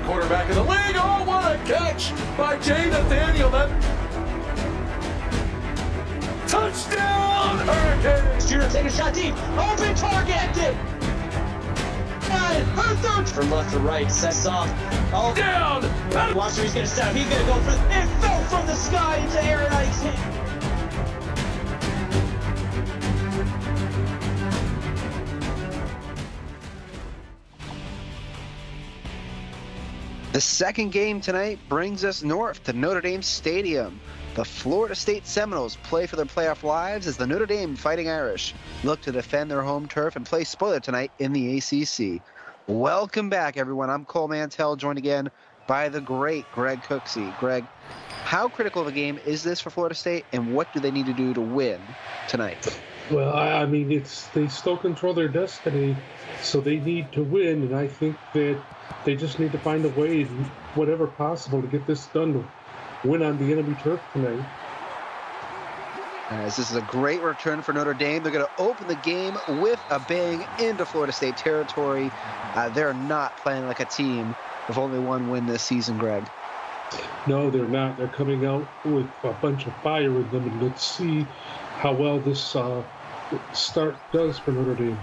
Quarterback of the league. Oh, what a catch by Jay Nathaniel. That touchdown, Hurricanes. Junior take a shot deep. Open target. Her third from left to right. Sets off. Oh, Down. watch where he's gonna step. He's gonna go for it. Fell from the sky into Aaron Ike's hand. The second game tonight brings us north to Notre Dame Stadium. The Florida State Seminoles play for their playoff lives as the Notre Dame Fighting Irish look to defend their home turf and play spoiler tonight in the ACC. Welcome back, everyone. I'm Cole Mantell, joined again by the great Greg Cooksey. Greg, how critical of a game is this for Florida State, and what do they need to do to win tonight? Well, I mean, they still control their destiny, so they need to win, and I think that they just need to find a way, whatever possible, to get this done to win on the enemy turf tonight. As this is a great return for Notre Dame. They're going to open the game with a bang into Florida State territory. They're not playing like a team with only one win this season, Greg. No, they're not. They're coming out with a bunch of fire in them, and let's see how well this start does for Notre Dame.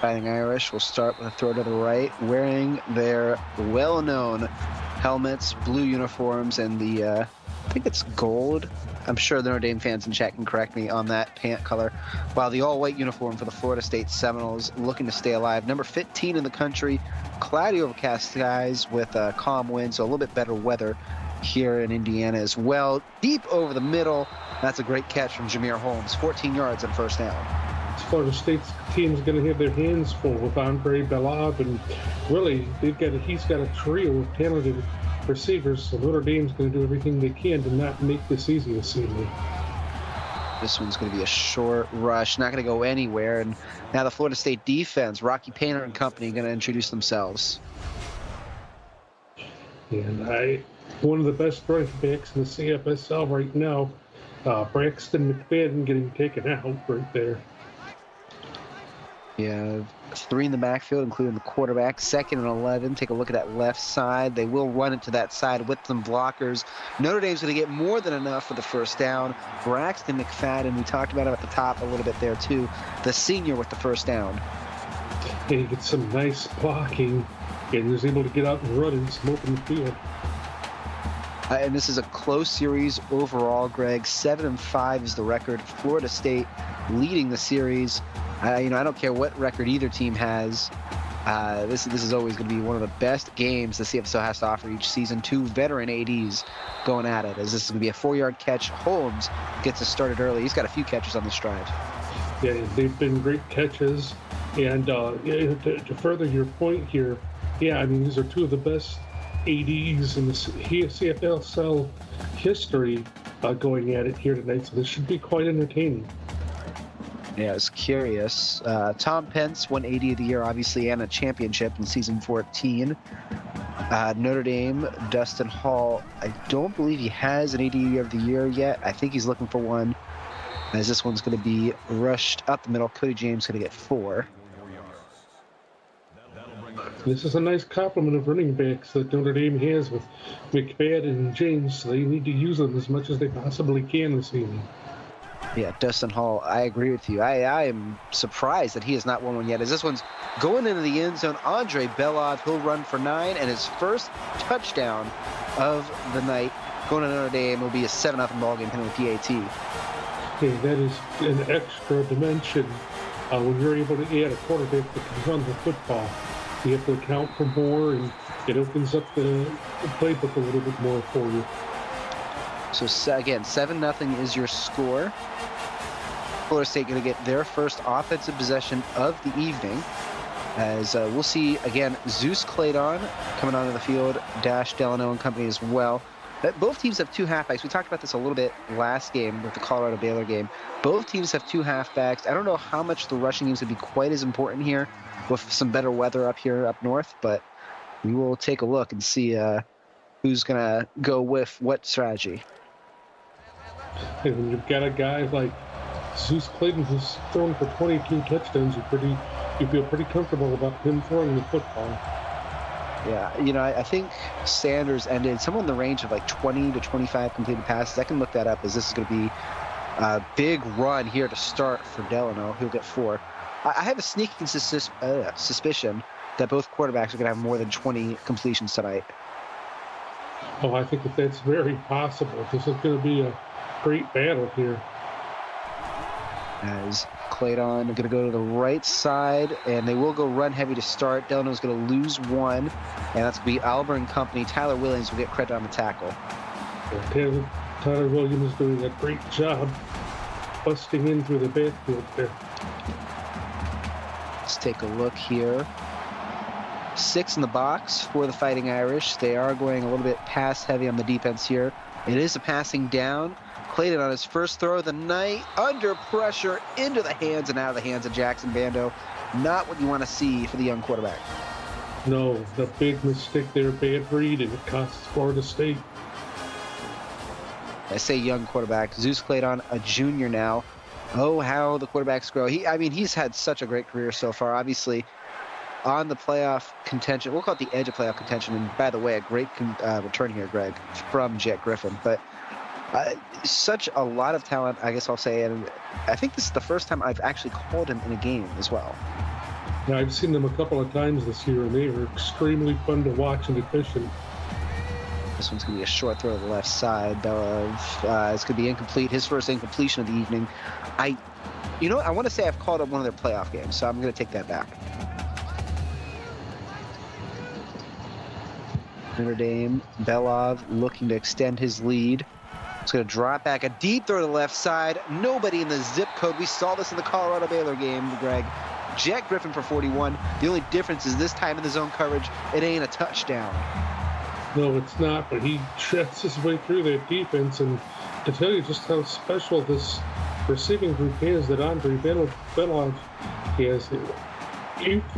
Fighting Irish will start with a throw to the right, wearing their well-known helmets, blue uniforms, and the, I think it's gold. I'm sure the Notre Dame fans in chat can correct me on that pant color. While the all-white uniform for the Florida State Seminoles looking to stay alive. Number 15 in the country, cloudy overcast skies with calm winds, so a little bit better weather here in Indiana as well. Deep over the middle. That's a great catch from Jameer Holmes. 14 yards and first down. Florida State's team's going to have their hands full with Andre Belab, and really he's got a trio of talented receivers, so Notre Dame's going to do everything they can to not make this easy this evening. This one's going to be a short rush, not going to go anywhere. And now the Florida State defense, Rocky Painter and company, going to introduce themselves. And one of the best running backs in the CFSL right now, Braxton McFadden getting taken out right there. Yeah, 3 in the backfield, including the quarterback. 2nd and 11. Take a look at that left side. They will run it to that side with some blockers. Notre Dame's going to get more than enough for the first down. Braxton McFadden, we talked about him at the top a little bit there too. The senior with the first down. And he gets some nice blocking and is able to get out and run in some open field. And this is a close series overall, Greg. 7-5 is the record. Florida State leading the series. I don't care what record either team has. This is always going to be one of the best games the CFSL has to offer each season. Two veteran ADs going at it, as this is going to be a 4-yard catch. Holmes gets us started early. He's got a few catches on this drive. Yeah, they've been great catches. And to further your point here, yeah, I mean, these are two of the best ADs in the CFSL history going at it here tonight, so this should be quite entertaining. Yeah, I was curious. Tom Pence won AD of the year, obviously, and a championship in season 14. Notre Dame, Dustin Hall, I don't believe he has an AD of the year yet. I think he's looking for one, as this one's going to be rushed up the middle. Cody James going to get 4. This is a nice complement of running backs that Notre Dame has with McFadden and James, so they need to use them as much as they possibly can this evening. Yeah, Dustin Hall, I agree with you. I am surprised that he has not won one yet, as this one's going into the end zone. Andre Belov, he'll run for 9, and his first touchdown of the night going to Notre Dame will be a 7-0 ballgame hitting the PAT. Okay, that is an extra dimension when you're able to add a quarterback that can run the football. You have to account for more, and it opens up the playbook a little bit more for you. So again, 7-0 is your score. Florida State going to get their first offensive possession of the evening, as we'll see, again, Zeus Claydon coming onto the field, Dash Delano and company as well. Both teams have 2 halfbacks. We talked about this a little bit last game with the Colorado Baylor game. Both teams have 2 halfbacks. I don't know how much the rushing games would be quite as important here with some better weather up here up north, but we will take a look and see who's going to go with what strategy. And when you've got a guy like Zeus Clayton who's thrown for 22 touchdowns, you feel pretty comfortable about him throwing the football. Yeah, I think Sanders ended somewhere in the range of like 20 to 25 completed passes. I can look that up, as this is going to be a big run here to start for Delano. He'll get 4. I have a sneaking suspicion that both quarterbacks are going to have more than 20 completions tonight. Oh, I think that's very possible. This is going to be a great battle here. As Claydon are going to go to the right side, and they will go run heavy to start. Delano's going to lose 1, and that's going to be Albert and company. Tyler Williams will get credit on the tackle. Tyler Williams is doing a great job busting in through the backfield there. Let's take a look here. 6 in the box for the Fighting Irish. They are going a little bit pass heavy on the defense here. It is a passing down. Clayton on his first throw of the night, under pressure, into the hands and out of the hands of Jackson Bando. Not what you want to see for the young quarterback. No, the big mistake there, bad read, and it costs Florida State. I say young quarterback. Zeus Claydon, a junior now. Oh, how the quarterbacks grow. He's had such a great career so far. Obviously, on the playoff contention, we'll call it the edge of playoff contention. And by the way, a great return here, Greg, from Jet Griffin. But such a lot of talent, I guess I'll say. And I think this is the first time I've actually called him in a game as well. Yeah, I've seen them a couple of times this year, and they are extremely fun to watch and efficient. This one's going to be a short throw to the left side. It's going to be incomplete. His first incompletion of the evening. I want to say I've called up one of their playoff games, so I'm going to take that back. Notre Dame, Belov looking to extend his lead. It's going to drop back. A deep throw to the left side. Nobody in the zip code. We saw this in the Colorado Baylor game, Greg. Jet Griffin for 41. The only difference is this time in the zone coverage, it ain't a touchdown. No, it's not, but he checks his way through that defense. And to tell you just how special this receiving group is that Andre Belov has,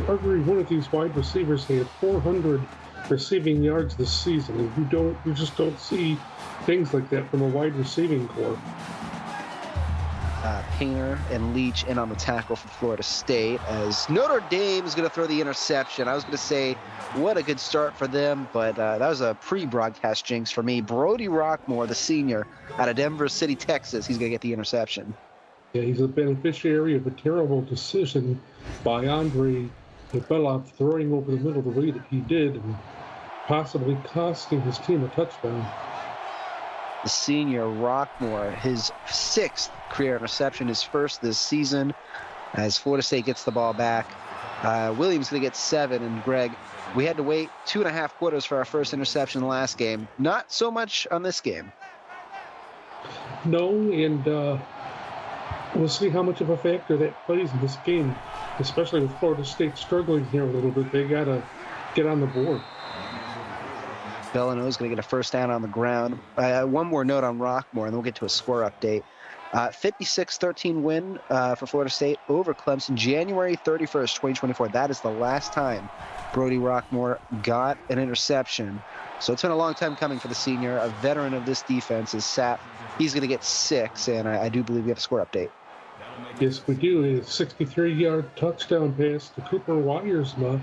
every one of these wide receivers had 400 receiving yards this season, and you just don't see things like that from a wide receiving corps. Painter and Leach in on the tackle for Florida State, as Notre Dame is going to throw the interception. I was going to say, what a good start for them, but that was a pre-broadcast jinx for me. Brody Rockmore, the senior out of Denver City, Texas, he's going to get the interception. Yeah, he's a beneficiary of a terrible decision by Andre Belov throwing over the middle the way that he did, and possibly costing his team a touchdown. the senior Rockmore, his 6th career interception, his first this season, as Florida State gets the ball back. Williams going to get 7, and Greg, we had to wait 2.5 quarters for our first interception last game. Not so much on this game. No, and we'll see how much of a factor that plays in this game, especially with Florida State struggling here a little bit. They got to get on the board. Delano is going to get a first down on the ground. One more note on Rockmore, and then we'll get to a score update. 56-13 win for Florida State over Clemson, January 31st, 2024. That is the last time Brody Rockmore got an interception. So it's been a long time coming for the senior. A veteran of this defense is Sapp. He's going to get 6, and I do believe we have a score update. Yes, we do. A 63-yard touchdown pass to Cooper Wyersma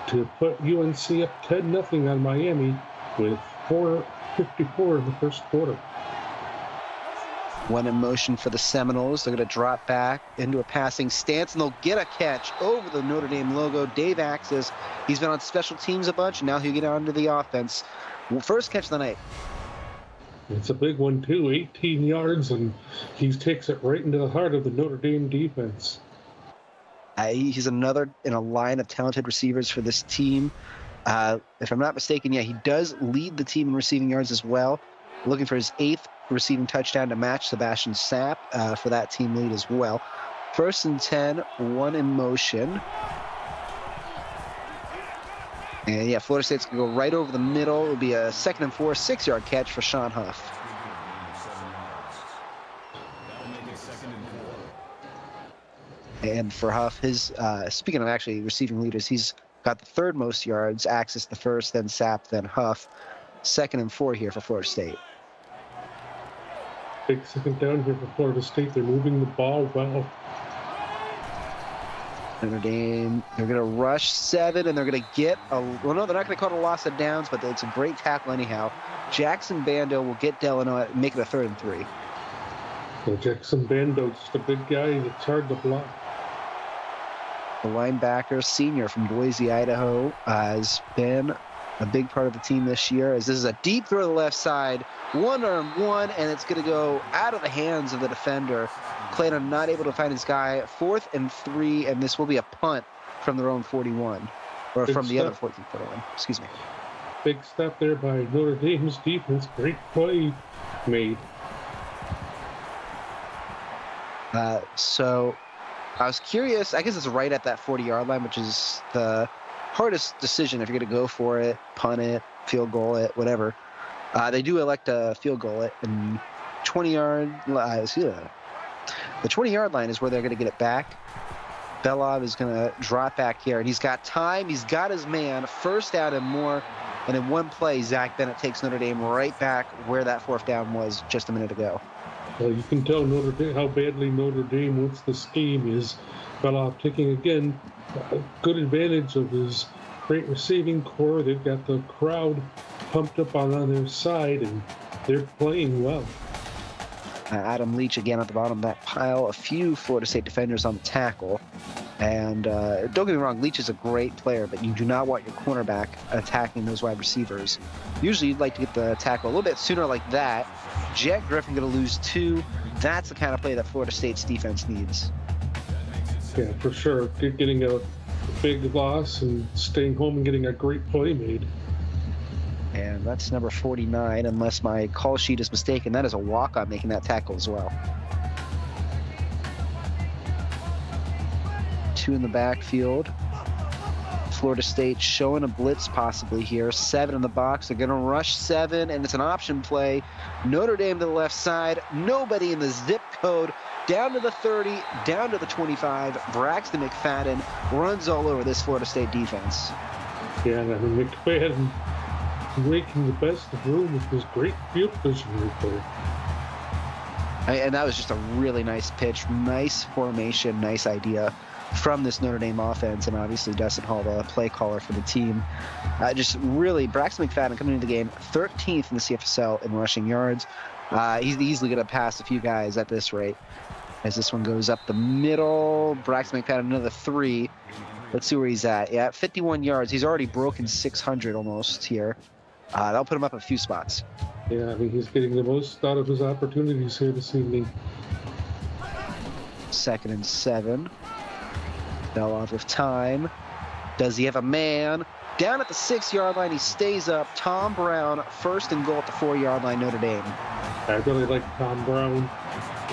to put UNC up 10-0 on Miami with 4:54 in the first quarter. One in motion for the Seminoles. They're going to drop back into a passing stance, and they'll get a catch over the Notre Dame logo. Dave Axis, he's been on special teams a bunch, and now he'll get onto the offense. First catch of the night. It's a big one, too. 18 yards, and he takes it right into the heart of the Notre Dame defense. He's another in a line of talented receivers for this team. If I'm not mistaken, he does lead the team in receiving yards as well. Looking for his 8th receiving touchdown to match Sebastian Sapp for that team lead as well. 1st and 10, one in motion. And Florida State's going to go right over the middle. It'll be a 2nd and 4, 6-yard catch for Sean Huff. And for Huff, his speaking of actually receiving leaders, he's got the 3rd most yards. Axis the 1st, then Sapp, then Huff. 2nd and 4 here for Florida State. Big 2nd down here for Florida State. They're moving the ball well. Notre Dame, they're going to rush 7, and they're going to get no, they're not going to call it a loss of downs, but it's a great tackle anyhow. Jackson Bando will get Delano, make it a 3rd and 3. So Jackson Bando, just a big guy that's hard to block. The linebacker, senior from Boise, Idaho, has been a big part of the team this year, as this is a deep throw to the left side, 1-on-1, and it's going to go out of the hands of the defender. Clayton not able to find his guy. 4th and 3, and this will be a punt from their own 41, or Big from the step. other 41. Excuse me. Big step there by Notre Dame's defense. Great play made. So I was curious. I guess it's right at that 40-yard line, which is the hardest decision if you're going to go for it, punt it, field goal it, whatever. They do elect to field goal it, and 20-yard. The 20-yard line is where they're going to get it back. Belov is going to drop back here, and he's got time. He's got his man. 1st down and more. And in one play, Zach Bennett takes Notre Dame right back where that 4th down was just a minute ago. Well, you can tell Notre Dame how badly Notre Dame wants this game. Is Belov taking, again, good advantage of his great receiving core. They've got the crowd pumped up on their side, and they're playing well. Adam Leach again at the bottom of that pile. A few Florida State defenders on the tackle. And don't get me wrong, Leach is a great player, but you do not want your cornerback attacking those wide receivers. Usually you'd like to get the tackle a little bit sooner like that. Jet Griffin going to lose 2. That's the kind of play that Florida State's defense needs. Yeah, for sure. Getting a big loss and staying home and getting a great play made. And that's number 49, unless my call sheet is mistaken. That is a walk-on making that tackle as well. 2 in the backfield. Florida State showing a blitz possibly here. 7 in the box. They're going to rush 7, and it's an option play. Notre Dame to the left side. Nobody in the zip code. Down to the 30, down to the 25. Braxton McFadden runs all over this Florida State defense. Yeah, and I mean, McFadden making the best of room with his great field position right there. And that was just a really nice pitch. Nice formation, nice idea from this Notre Dame offense, and obviously Dustin Hall, the play caller for the team. Just really, Braxton McFadden coming into the game 13th in the CFSL in rushing yards. He's easily going to pass a few guys at this rate. As this one goes up the middle, Braxton McFadden another 3. Let's see where he's at. Yeah, 51 yards. He's already broken 600 almost here. That'll put him up a few spots. Yeah, I mean, he's getting the most out of his opportunities here this evening. 2nd and 7. Belov with time. Does he have a man? Down at the 6-yard line, he stays up. Tom Brown, 1st and goal at the 4-yard line, Notre Dame. I really like Tom Brown.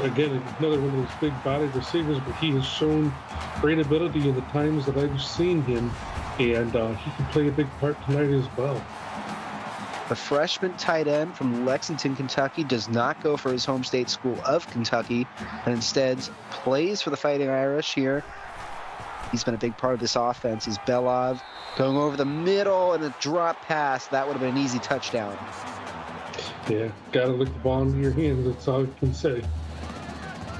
Again, another one of those big-bodied receivers, but he has shown great ability in the times that I've seen him, and he can play a big part tonight as well. The freshman tight end from Lexington, Kentucky, does not go for his home state school of Kentucky, and instead plays for the Fighting Irish here. He's been a big part of this offense. Is Belov going over the middle and a drop pass. That would have been an easy touchdown. Yeah, got to lick the ball into your hands. That's all I can say.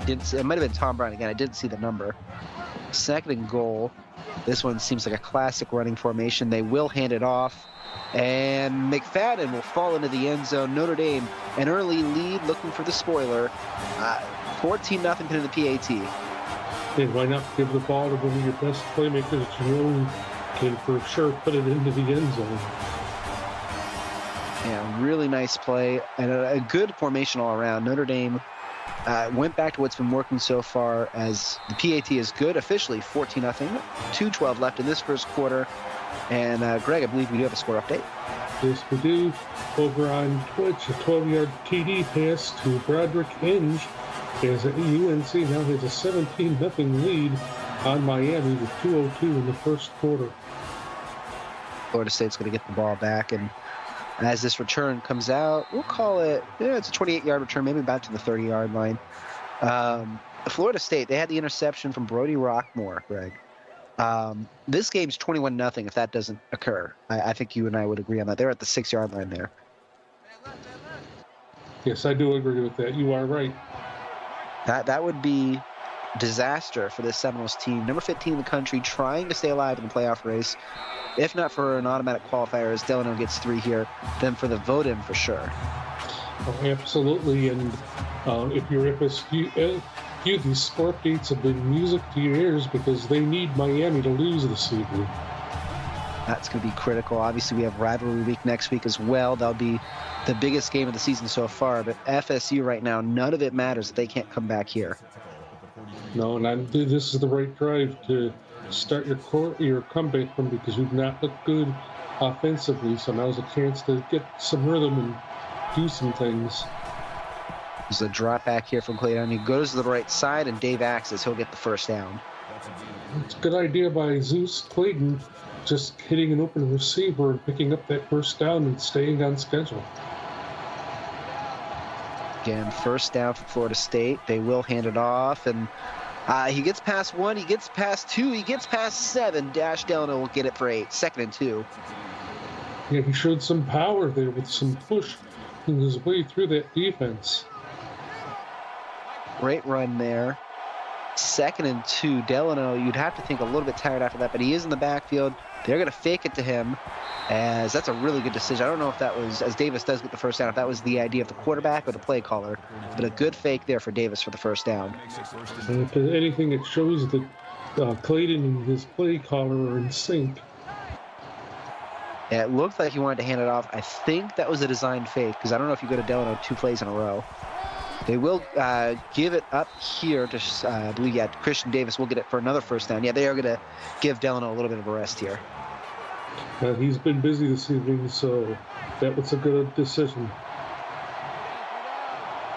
It might have been Tom Brown again. I didn't see the number. 2nd and goal. This one seems like a classic running formation. They will hand it off. And McFadden will fall into the end zone. Notre Dame, an early lead, looking for the spoiler. 14-0 to the PAT. And why not give the ball to one of your best playmakers that you know can for sure put it into the end zone. Yeah, really nice play and a good formation all around. Notre Dame went back to what's been working so far, as the PAT is good officially, 14-0, 2:12 left in this first quarter. And Greg, I believe we do have a score update. Yes, we do. Over on Twitch, a 12-yard TD pass to Broderick Inge, as UNC now has a 17-0 lead on Miami with 2:02 in the first quarter. Florida State's going to get the ball back, and as this return comes out, we'll call it, it's a 28-yard return, maybe back to the 30-yard line. Florida State, they had the interception from Brody Rockmore, Greg. This game's 21-0 if that doesn't occur. I think you and I would agree on that. They're at the 6-yard line there. Yes, I do agree with that. You are right. That would be disaster for this Seminoles team. Number 15 in the country, trying to stay alive in the playoff race. If not for an automatic qualifier, as Delano gets 3 here, then for the vote-in for sure. Oh, absolutely. And if you're FSU, these score updates have been music to your ears because they need Miami to lose this evening. That's going to be critical. Obviously, we have rivalry week next week as well. That'll be the biggest game of the season so far. But FSU right now, none of it matters if they can't come back here. No, and this is the right drive to start your comeback from, because we've not looked good offensively. So now's a chance to get some rhythm and do some things. There's a drop back here from Clayton. He goes to the right side, and Dave Axis, he'll get the first down. It's a good idea by Zeus Clayton, just hitting an open receiver and picking up that first down and staying on schedule. Again, first down for Florida State. They will hand it off, and he gets past 1, he gets past 2, he gets past 7. Dash Delano will get it for 8. 2nd and 2. Yeah, he showed some power there with some push in his way through that defense. Great run there. 2nd and 2. Delano, you'd have to think a little bit tired after that, but he is in the backfield. They're going to fake it to him, as that's a really good decision. I don't know if that was, as Davis does get the first down, if that was the idea of the quarterback or the play caller, but a good fake there for Davis for the first down. And if anything, it shows that Clayton and his play caller are in sync. Yeah, it looked like he wanted to hand it off. I think that was a designed fake, because I don't know if you go to Delano 2 plays in a row. They will give it up here to, I believe, Christian Davis will get it for another first down. Yeah, they are going to give Delano a little bit of a rest here. He's been busy this evening, so that was a good decision.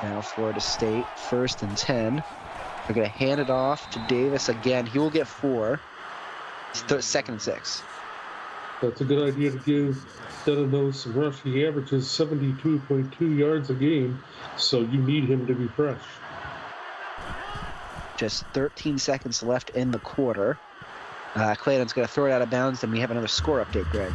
Now Florida State, 1st and 10. They're going to hand it off to Davis again. He will get 4. 2nd and 6. That's a good idea to give Delano some rush. He averages 72.2 yards a game, so you need him to be fresh. Just 13 seconds left in the quarter. Clayton's going to throw it out of bounds, and we have another score update, Greg.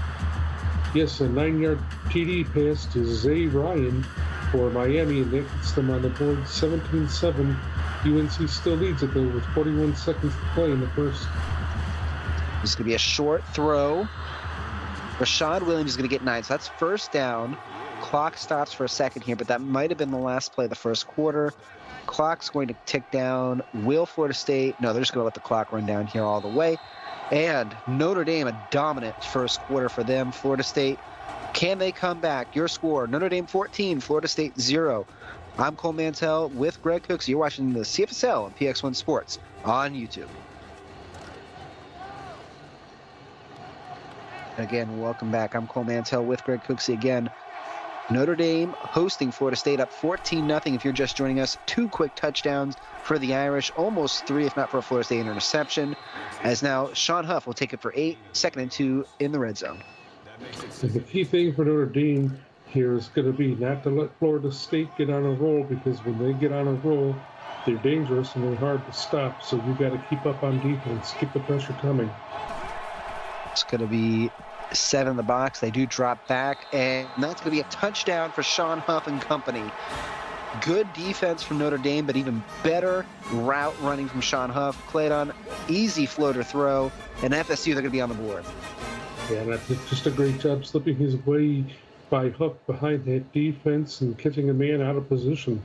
Yes, a 9-yard TD pass to Zay Ryan for Miami, and that gets them on the board 17-7. UNC still leads it, though, with 41 seconds to play in the first. This is going to be a short throw. Rashad Williams is going to get 9, so that's first down. Clock stops for a second here, but that might have been the last play of the first quarter. Clock's going to tick down. Will Florida State? No, they're just going to let the clock run down here all the way. And Notre Dame, a dominant first quarter for them. Florida State Can they come back? Your score, Notre Dame 14, Florida State 0. I'm Cole Mantell with Greg Cooks. You're watching the CFSL and PX1 Sports on YouTube. Again, welcome back. I'm Cole Mantell with Greg Cooksey again. Notre Dame hosting Florida State up 14-0. If you're just joining us, 2 quick touchdowns for the Irish, almost 3 if not for a Florida State interception. As now Sean Huff will take it for 8, 2nd and 2 in the red zone. And the key thing for Notre Dame here is going to be not to let Florida State get on a roll, because when they get on a roll, they're dangerous and they're hard to stop. So you got to keep up on defense, keep the pressure coming. It's going to be 7 in the box. They do drop back, and that's going to be a touchdown for Sean Huff and company. Good defense from Notre Dame, but even better route running from Sean Huff. Clayton, easy floater throw, and FSU, they're going to be on the board. Yeah, that's just a great job slipping his way by Huff behind that defense and catching a man out of position.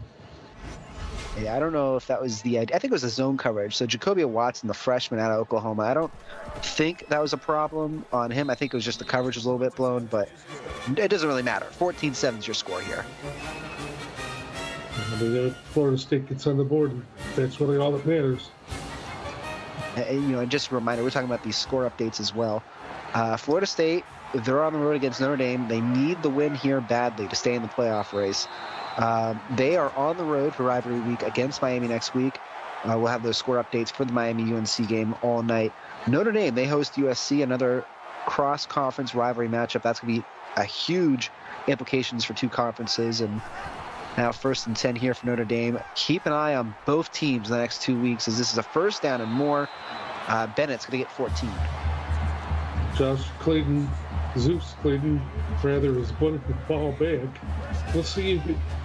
Yeah, I don't know if that was the idea. I think it was a zone coverage. So Jacoby Watson, the freshman out of Oklahoma, I don't think that was a problem on him. I think it was just the coverage was a little bit blown, but it doesn't really matter. 14-7 is your score here. I mean, Florida State gets on the board. That's really all that matters. And just a reminder, we're talking about these score updates as well. Florida State, they're on the road against Notre Dame. They need the win here badly to stay in the playoff race. They are on the road for rivalry week against Miami next week. We'll have those score updates for the Miami-UNC game all night. Notre Dame, they host USC, another cross-conference rivalry matchup. That's going to be a huge implications for 2 conferences. And now 1st and 10 here for Notre Dame. Keep an eye on both teams in the next 2 weeks, as this is a first down and more. Bennett's going to get 14. Zeus Clayton, rather, is putting the ball back. We'll see if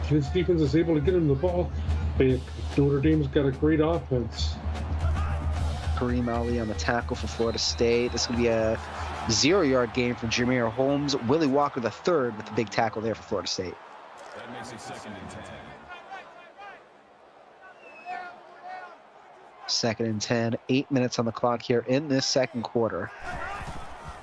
his defense is able to get him the ball back. Notre Dame's got a great offense. Kareem Ali on the tackle for Florida State. This is going to be a 0-yard game for Jameer Holmes. Willie Walker the third with the big tackle there for Florida State. That makes it 2nd and 10. 2nd and 10, 8 minutes on the clock here in this second quarter.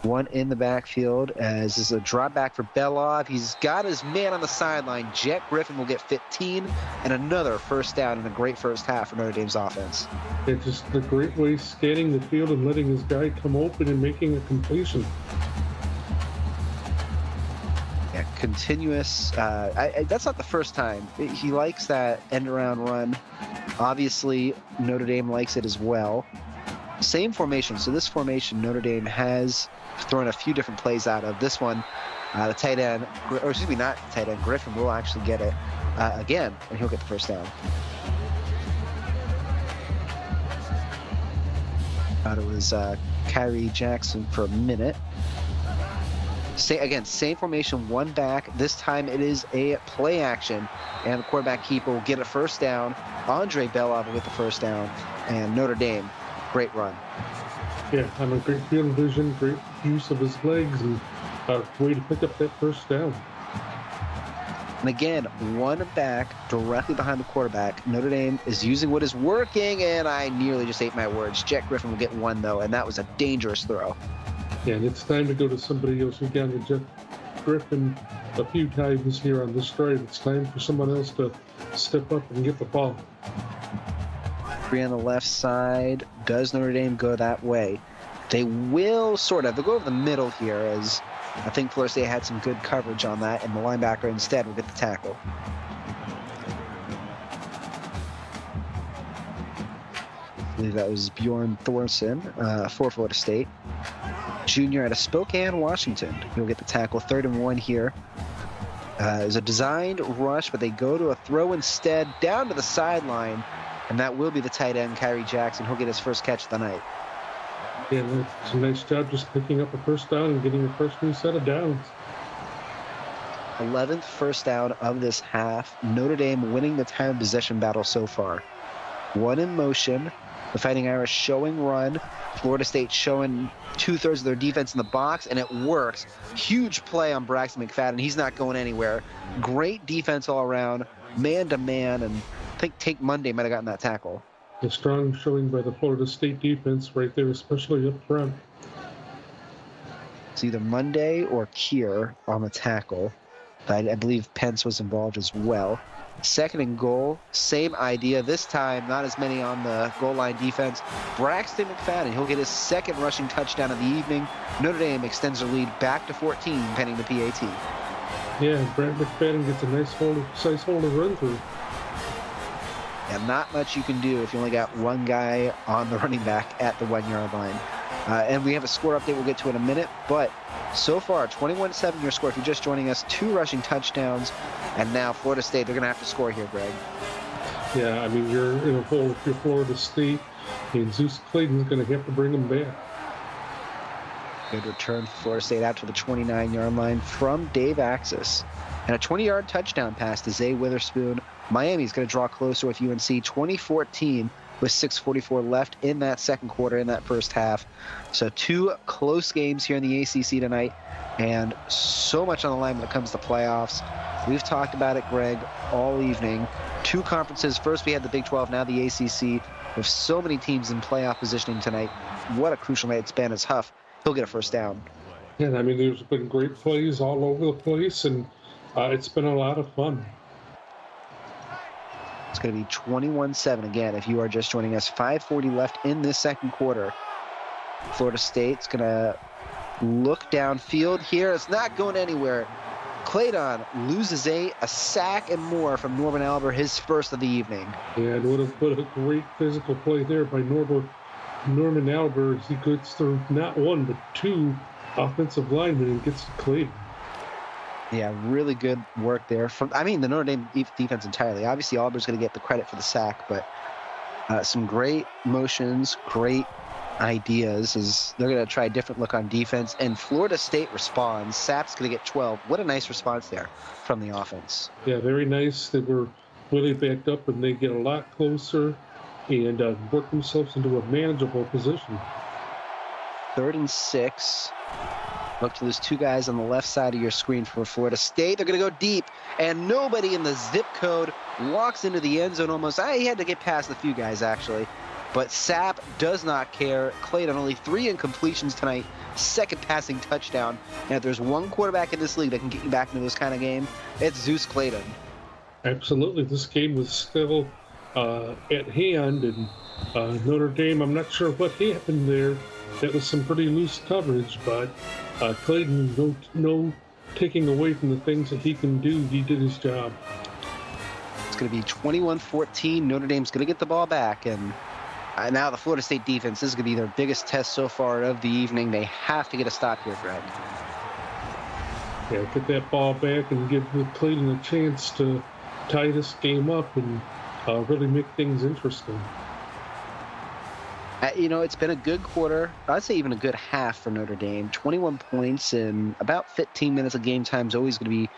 1 in the backfield, as this is a drop back for Belov. He's got his man on the sideline. Jet Griffin will get 15, and another first down in a great first half for Notre Dame's offense. It's just a great way scanning the field and letting his guy come open and making a completion. Yeah, continuous. That's not the first time. He likes that end-around run. Obviously, Notre Dame likes it as well. Same formation. So this formation, Notre Dame has thrown a few different plays out of. This one, the tight end, or excuse me, not tight end, Griffin will actually get it again, and he'll get the first down. Thought it was Kyrie Jackson for a minute. Same formation, 1 back. This time it is a play action, and the quarterback keeper will get a first down. Andre Belov will get the first down, and Notre Dame, great run. Yeah, on a great field vision, great use of his legs, and a way to pick up that first down. And again, 1 back directly behind the quarterback. Notre Dame is using what is working, and I nearly just ate my words. Jet Griffin will get 1, though, and that was a dangerous throw. Yeah, and it's time to go to somebody else. We've gotten to Jet Griffin a few times here on this drive. It's time for someone else to step up and get the ball. 3 on the left side. Does Notre Dame go that way? They will they'll go over the middle here, as I think Florida State had some good coverage on that, and the linebacker instead will get the tackle. I believe that was Bjorn Thorson for Florida State. Junior out of Spokane, Washington. He'll get the tackle. 3rd and 1 here. It's a designed rush, but they go to a throw instead down to the sideline. And that will be the tight end, Kyrie Jackson. He'll get his first catch of the night. Yeah, that's a nice job just picking up a first down and getting the first new set of downs. 11th first down of this half. Notre Dame winning the time possession battle so far. 1 in motion. The Fighting Irish showing run. Florida State showing 2/3 of their defense in the box, and it works. Huge play on Braxton McFadden. He's not going anywhere. Great defense all around, man-to-man, and I think Take Monday might have gotten that tackle. A strong showing by the Florida State defense right there, especially up front. It's either Monday or Kier on the tackle. I believe Pence was involved as well. Second and goal, same idea. This time, not as many on the goal line defense. Braxton McFadden, he'll get his second rushing touchdown of the evening. Notre Dame extends their lead back to 14, pending the PAT. Yeah, Brent McFadden gets a nice hole to run through. And not much you can do if you only got one guy on the running back at the 1 yard line. And we have a score update we'll get to in a minute. But so far, 21-7 your score. If you're just joining us, 2 rushing touchdowns. And now Florida State, they're going to have to score here, Greg. Yeah, I mean, you're in a hole if you're Florida State. And Zeus Clayton's going to have to bring them back. Good return for Florida State out to the 29-yard line from Dave Axis. And a 20-yard touchdown pass to Zay Witherspoon. Miami's going to draw closer with UNC 2014 with 6:44 left in that second quarter, in that first half. So 2 close games here in the ACC tonight, and so much on the line when it comes to playoffs. We've talked about it, Greg, all evening. 2 conferences. First we had the Big 12, now the ACC. With so many teams in playoff positioning tonight, what a crucial night it's been. As Huff, he'll get a first down. And I mean, there's been great plays all over the place, and it's been a lot of fun. It's going to be 21-7 again if you are just joining us. 5:40 left in this second quarter. Florida State's going to look downfield here. It's not going anywhere. Clayton loses a sack and more from Norman Albert, his first of the evening. Yeah, and what a great physical play there by Norman Albert as he gets through not 1 but 2 offensive linemen and gets to Clayton. Yeah, really good work there from, the Notre Dame defense entirely. Obviously, Auburn's going to get the credit for the sack, but some great motions, great ideas as they're going to try a different look on defense. And Florida State responds. Sapp's going to get 12. What a nice response there from the offense. Yeah, very nice. They were really backed up, and they get a lot closer and work themselves into a manageable position. 3rd and 6. Look to those 2 guys on the left side of your screen for Florida State. They're going to go deep, and nobody in the zip code walks into the end zone almost. He had to get past a few guys, actually. But Sapp does not care. Clayton only 3 incompletions tonight, 2nd passing touchdown. And if there's one quarterback in this league that can get you back into this kind of game, it's Zeus Clayton. Absolutely. This game was still at hand, and Notre Dame, I'm not sure what happened there. That was some pretty loose coverage, but Clayton, no taking away from the things that he can do. He did his job. It's going to be 21-14. Notre Dame's going to get the ball back, and now the Florida State defense, this is going to be their biggest test so far of the evening. They have to get a stop here, Greg. Yeah, get that ball back and give Clayton a chance to tie this game up and really make things interesting. It's been a good quarter. I'd say even a good half for Notre Dame. 21 points in about 15 minutes of game time is always going to be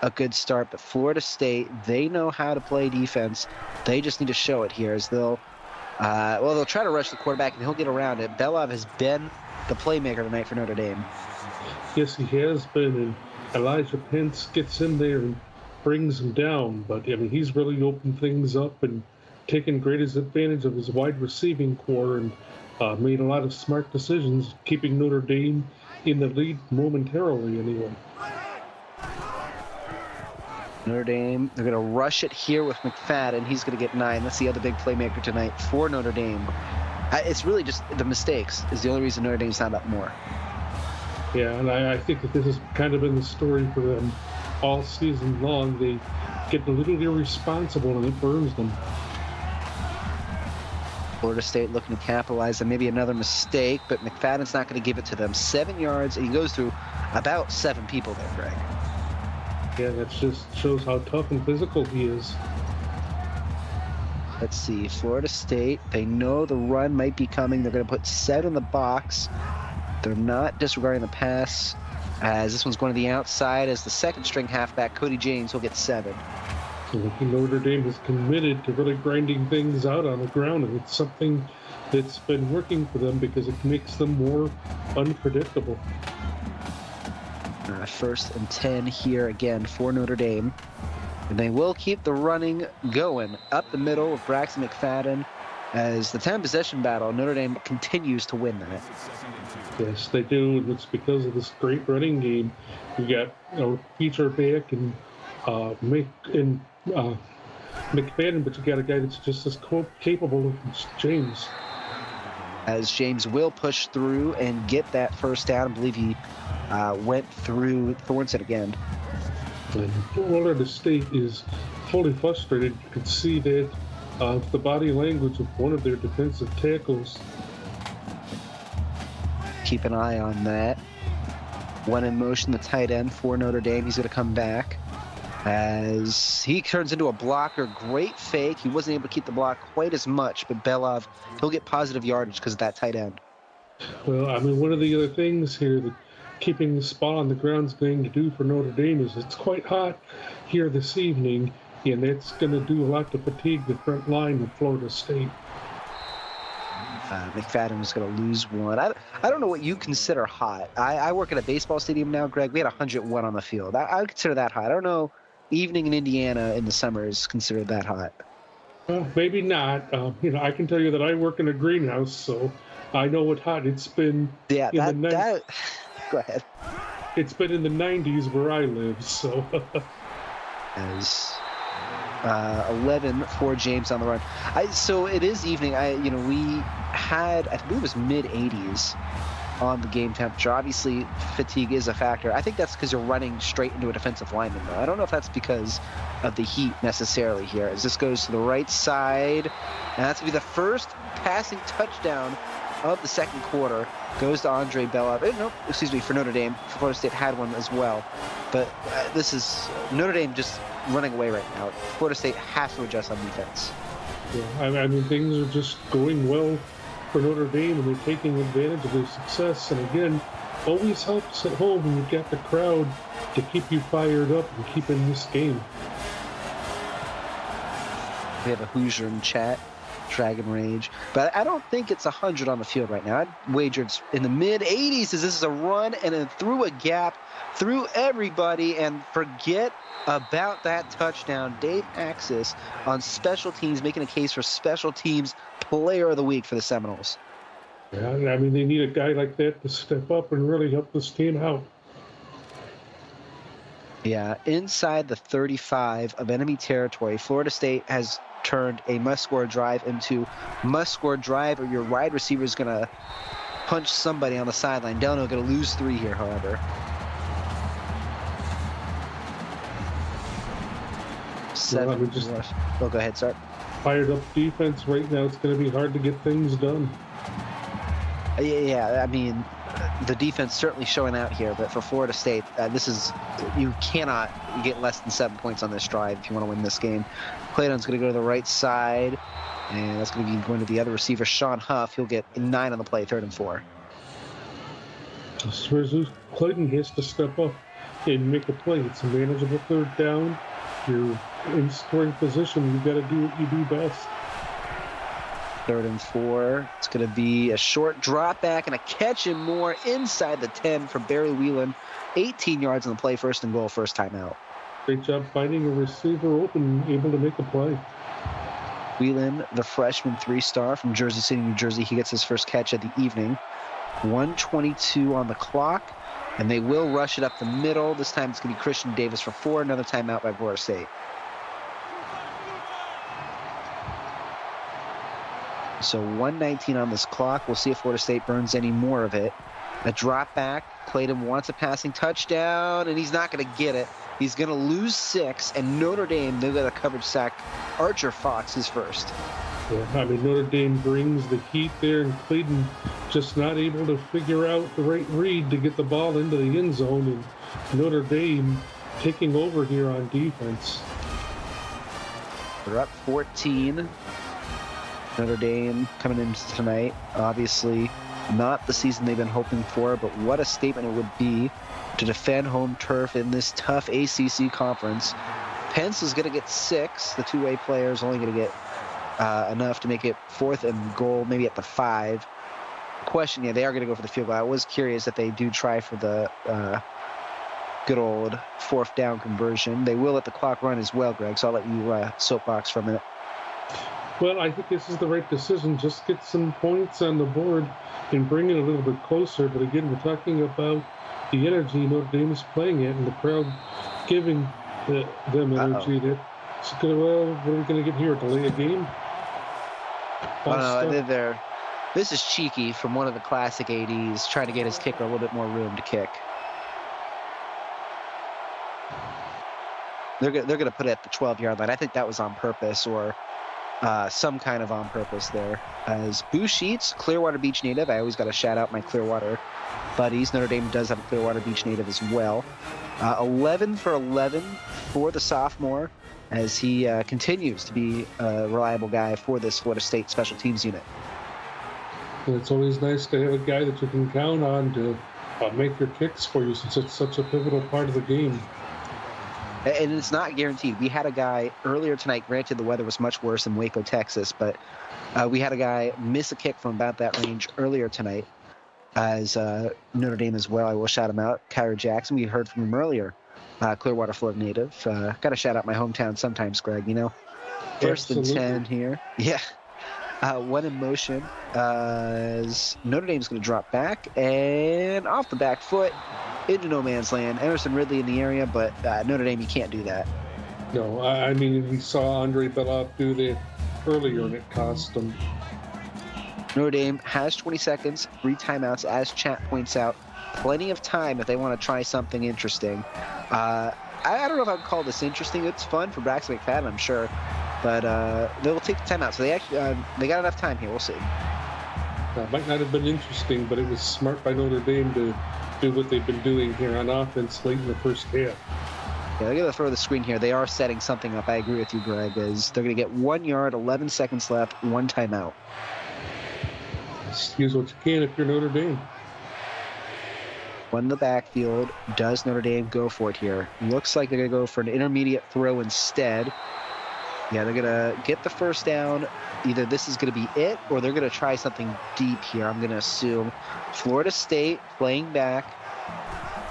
a good start. But Florida State, they know how to play defense. They just need to show it here as they'll try to rush the quarterback and he'll get around it. Belov has been the playmaker tonight for Notre Dame. Yes, he has been, and Elijah Pence gets in there and brings him down. But, he's really opened things up and taken great advantage of his wide receiving core and made a lot of smart decisions, keeping Notre Dame in the lead momentarily anyway. Notre Dame, they're going to rush it here with McFadden. He's going to get 9. That's the other big playmaker tonight for Notre Dame. It's really just the mistakes is the only reason Notre Dame's not up more. Yeah, and I think that this has kind of been the story for them all season long. They get a little irresponsible, and it burns them. Florida State looking to capitalize on maybe another mistake, but McFadden's not going to give it to them. 7 yards, and he goes through about 7 people there, Greg. Yeah, that just shows how tough and physical he is. Let's see, Florida State, they know the run might be coming. They're going to put 7 in the box. They're not disregarding the pass, as this one's going to the outside as the second-string halfback, Cody James, will get 7. Notre Dame is committed to really grinding things out on the ground, and it's something that's been working for them because it makes them more unpredictable. 1st and 10 here again for Notre Dame. And they will keep the running going up the middle with Braxton McFadden as the time possession battle, Notre Dame continues to win that. Yes, they do, and it's because of this great running game. You got Peter back and McFadden, but you got a guy that's just as capable as James. As James will push through and get that first down. I believe he went through Thornton again. And Florida State is fully frustrated. You can see that the body language of one of their defensive tackles. Keep an eye on that. One in motion, the tight end for Notre Dame. He's going to come back as he turns into a blocker. Great fake. He wasn't able to keep the block quite as much, but Belov, he'll get positive yardage because of that tight end. Well, I mean, one of the other things here that keeping the spot on the ground is going to do for Notre Dame is it's quite hot here this evening, and that's going to do a lot to fatigue the front line of Florida State. McFadden was going to lose one. I don't know what you consider hot. I work at a baseball stadium now, Greg. We had 101 on the field. I would consider that hot. I don't know. Evening in Indiana in the summer is considered that hot. Well, maybe not. I can tell you that I work in a greenhouse, so I know what hot it's been. Yeah, that. Go ahead. It's been in the 90s where I live, so. As 11 for James on the run. So it is evening. We had, I believe it was mid-80s on the game temperature. Obviously, fatigue is a factor. I think that's because you're running straight into a defensive lineman, though. I don't know if that's because of the heat necessarily here. As this goes to the right side, and that's going to be the first passing touchdown of the second quarter. Goes to Andre Belov. For Notre Dame. Florida State had one as well. But this is Notre Dame just running away right now. Florida State has to adjust on defense. Yeah, I mean, things are just going well for Notre Dame, and they're taking advantage of their success. And again, always helps at home when you've got the crowd to keep you fired up and keep in this game. We have a Hoosier in chat. Dragon Rage, but I don't think it's 100 on the field right now. I'd wager it's in the mid-80s as this is a run and then through a gap, through everybody, and forget about that touchdown. Dave Axis on special teams, making a case for special teams player of the week for the Seminoles. Yeah, I mean, they need a guy like that to step up and really help this team out. Yeah, inside the 35 of enemy territory, Florida State has turned a must-score drive into must-score drive, or your wide receiver is going to punch somebody on the sideline. Delano going to lose 3 here, however. Go ahead, sir. Fired up defense right now. It's going to be hard to get things done. Yeah, I mean, the defense certainly showing out here, but for Florida State, you cannot get less than 7 points on this drive if you want to win this game. Clayton's going to go to the right side, and that's going to be going to the other receiver, Sean Huff. He'll get 9 on the play, 3rd and 4. Clayton has to step up and make a play. It's a manageable 3rd down. You're in scoring position. You've got to do what you do best. 3rd and 4. It's going to be a short drop back and a catch and more inside the 10 for Barry Whelan. 18 yards on the play, 1st and goal, first timeout. Great job finding a receiver open, able to make a play. Whelan, the freshman 3-star from Jersey City, New Jersey. He gets his first catch of the evening. 1:22 on the clock, and they will rush it up the middle. This time it's going to be Christian Davis for 4. Another timeout by Florida State. So 1:19 on this clock. We'll see if Florida State burns any more of it. A drop back. Clayton wants a passing touchdown, and he's not going to get it. He's going to lose 6, and Notre Dame, they've got a coverage sack. Archer Fox, his first. Yeah, I mean, Notre Dame brings the heat there, and Clayton just not able to figure out the right read to get the ball into the end zone, and Notre Dame taking over here on defense. They're up 14. Notre Dame coming in tonight, obviously not the season they've been hoping for, but what a statement it would be to defend home turf in this tough ACC conference. Pence is going to get 6. The two-way player is only going to get enough to make it 4th and goal, maybe at the 5. Question, they are going to go for the field goal. I was curious if they do try for the good old 4th down conversion. They will let the clock run as well, Greg, so I'll let you soapbox for a minute. Well, I think this is the right decision. Just get some points on the board and bring it a little bit closer. But again, we're talking about the energy Notre Dame is playing at and the crowd giving them energy. That's gonna, well, what are we going to get here? Delay a game? I did there. This is cheeky from one of the classic ADs, trying to get his kicker a little bit more room to kick. They're going to put it at the 12-yard line. I think that was on purpose, or some kind of on purpose there. As Boo Sheets, Clearwater Beach native. I always got to shout out my Clearwater buddies. Notre Dame does have a Clearwater Beach native as well. 11 for 11 for the sophomore, as he continues to be a reliable guy for this Florida State special teams unit. And it's always nice to have a guy that you can count on to make your kicks for you, since it's such a pivotal part of the game. And it's not guaranteed. We had a guy earlier tonight, granted the weather was much worse in Waco, Texas, but we had a guy miss a kick from about that range earlier tonight, as Notre Dame as well. I will shout him out. Kyra Jackson, we heard from him earlier. Clearwater, Florida native. Got to shout out my hometown sometimes, Greg, you know. First Absolutely. and 10 here. Yeah. One in motion as Notre Dame's going to drop back and off the back foot into no man's land. Emerson Ridley in the area, but Notre Dame, you can't do that. No, I mean, we saw Andre Belloff do that earlier, and it cost them. Notre Dame has 20 seconds, 3 timeouts, as chat points out. Plenty of time if they want to try something interesting. I don't know if I would call this interesting. It's fun for Braxton McFadden, I'm sure. But they'll take the timeout. So they got enough time here. We'll see. It might not have been interesting, but it was smart by Notre Dame to do what they've been doing here on offense late in the first half. Yeah, they're going to throw the screen here. They are setting something up. I agree with you, Greg, as they're going to get 1 yard, 11 seconds left, 1 timeout. Use what you can if you're Notre Dame. One in the backfield. Does Notre Dame go for it here? Looks like they're going to go for an intermediate throw instead. Yeah, they're going to get the first down. Either this is going to be it, or they're going to try something deep here. I'm going to assume Florida State playing back.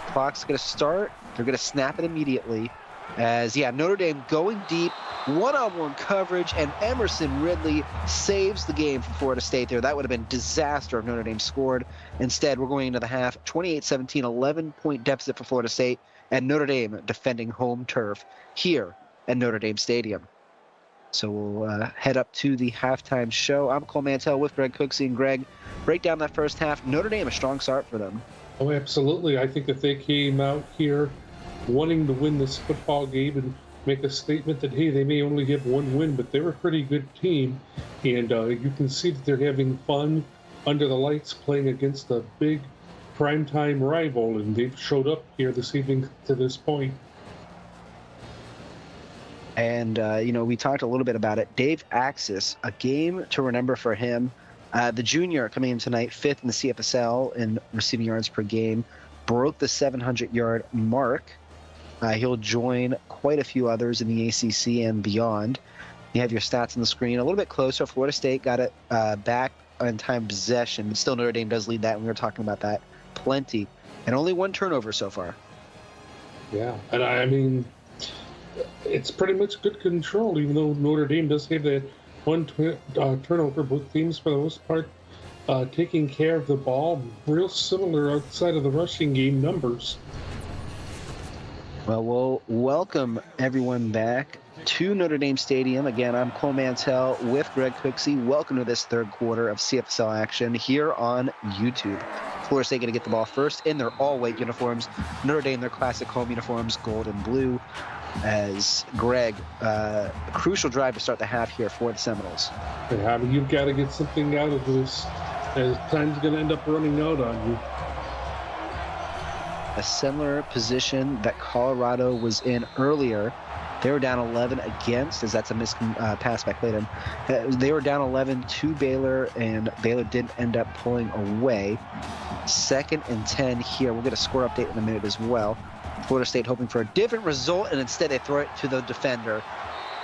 Clock's going to start. They're going to snap it immediately. As, yeah, Notre Dame going deep, one-on-one coverage, and Emerson Ridley saves the game for Florida State there. That would have been disaster if Notre Dame scored. Instead, we're going into the half, 28-17, 11-point deficit for Florida State, and Notre Dame defending home turf here at Notre Dame Stadium. So we'll head up to the halftime show. I'm Cole Mantell with Greg Cooksey, and Greg, break down that first half. Notre Dame, a strong start for them. Oh, absolutely. I think that they came out here wanting to win this football game and make a statement that, hey, they may only have one win, but they're a pretty good team. And you can see that they're having fun under the lights playing against a big primetime rival, and they've showed up here this evening to this point. And, we talked a little bit about it. Dave Axis, a game to remember for him. The junior coming in tonight, 5th in the CFSL in receiving yards per game, broke the 700-yard mark. He'll join quite a few others in the ACC and beyond. You have your stats on the screen. A little bit closer. Florida State got it back on time possession. Still, Notre Dame does lead that, and we were talking about that plenty. And only 1 turnover so far. Yeah, and I mean, it's pretty much good control, even though Notre Dame does have that 1 turnover. Both teams, for the most part, taking care of the ball. Real similar outside of the rushing game numbers. Well, we'll welcome everyone back to Notre Dame Stadium. Again, I'm Cole Mantell with Greg Cooksey. Welcome to this third quarter of CFSL action here on YouTube. Florida State going to get the ball first in their all-white uniforms. Notre Dame, their classic home uniforms, gold and blue. As Greg, a crucial drive to start the half here for the Seminoles. Yeah, I mean, you've got to get something out of this, as time's going to end up running out on you. A similar position that Colorado was in earlier. They were down 11 against, as that's a pass by Clayton. They were down 11 to Baylor, and Baylor did end up pulling away. 2nd and 10 here. We'll get a score update in a minute as well. Florida State hoping for a different result, and instead they throw it to the defender.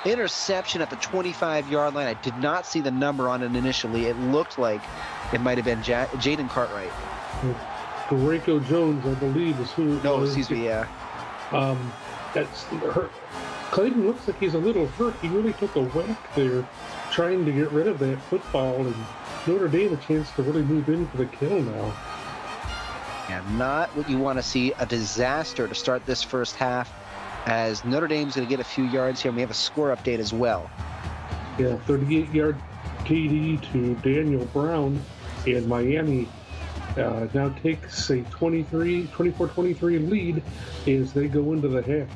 Interception at the 25-yard line. I did not see the number on it initially. It looked like it might have been Jaden Cartwright. Rico Jones, I believe, is who. No, excuse me, yeah. That's hurt. Clayton looks like he's a little hurt. He really took a whack there trying to get rid of that football, and Notre Dame a chance to really move in for the kill now. And not what you want to see, a disaster to start this first half, as Notre Dame's going to get a few yards here, and we have a score update as well. Yeah, 38-yard TD to Daniel Brown, and Miami now takes a 24-23 lead as they go into the half.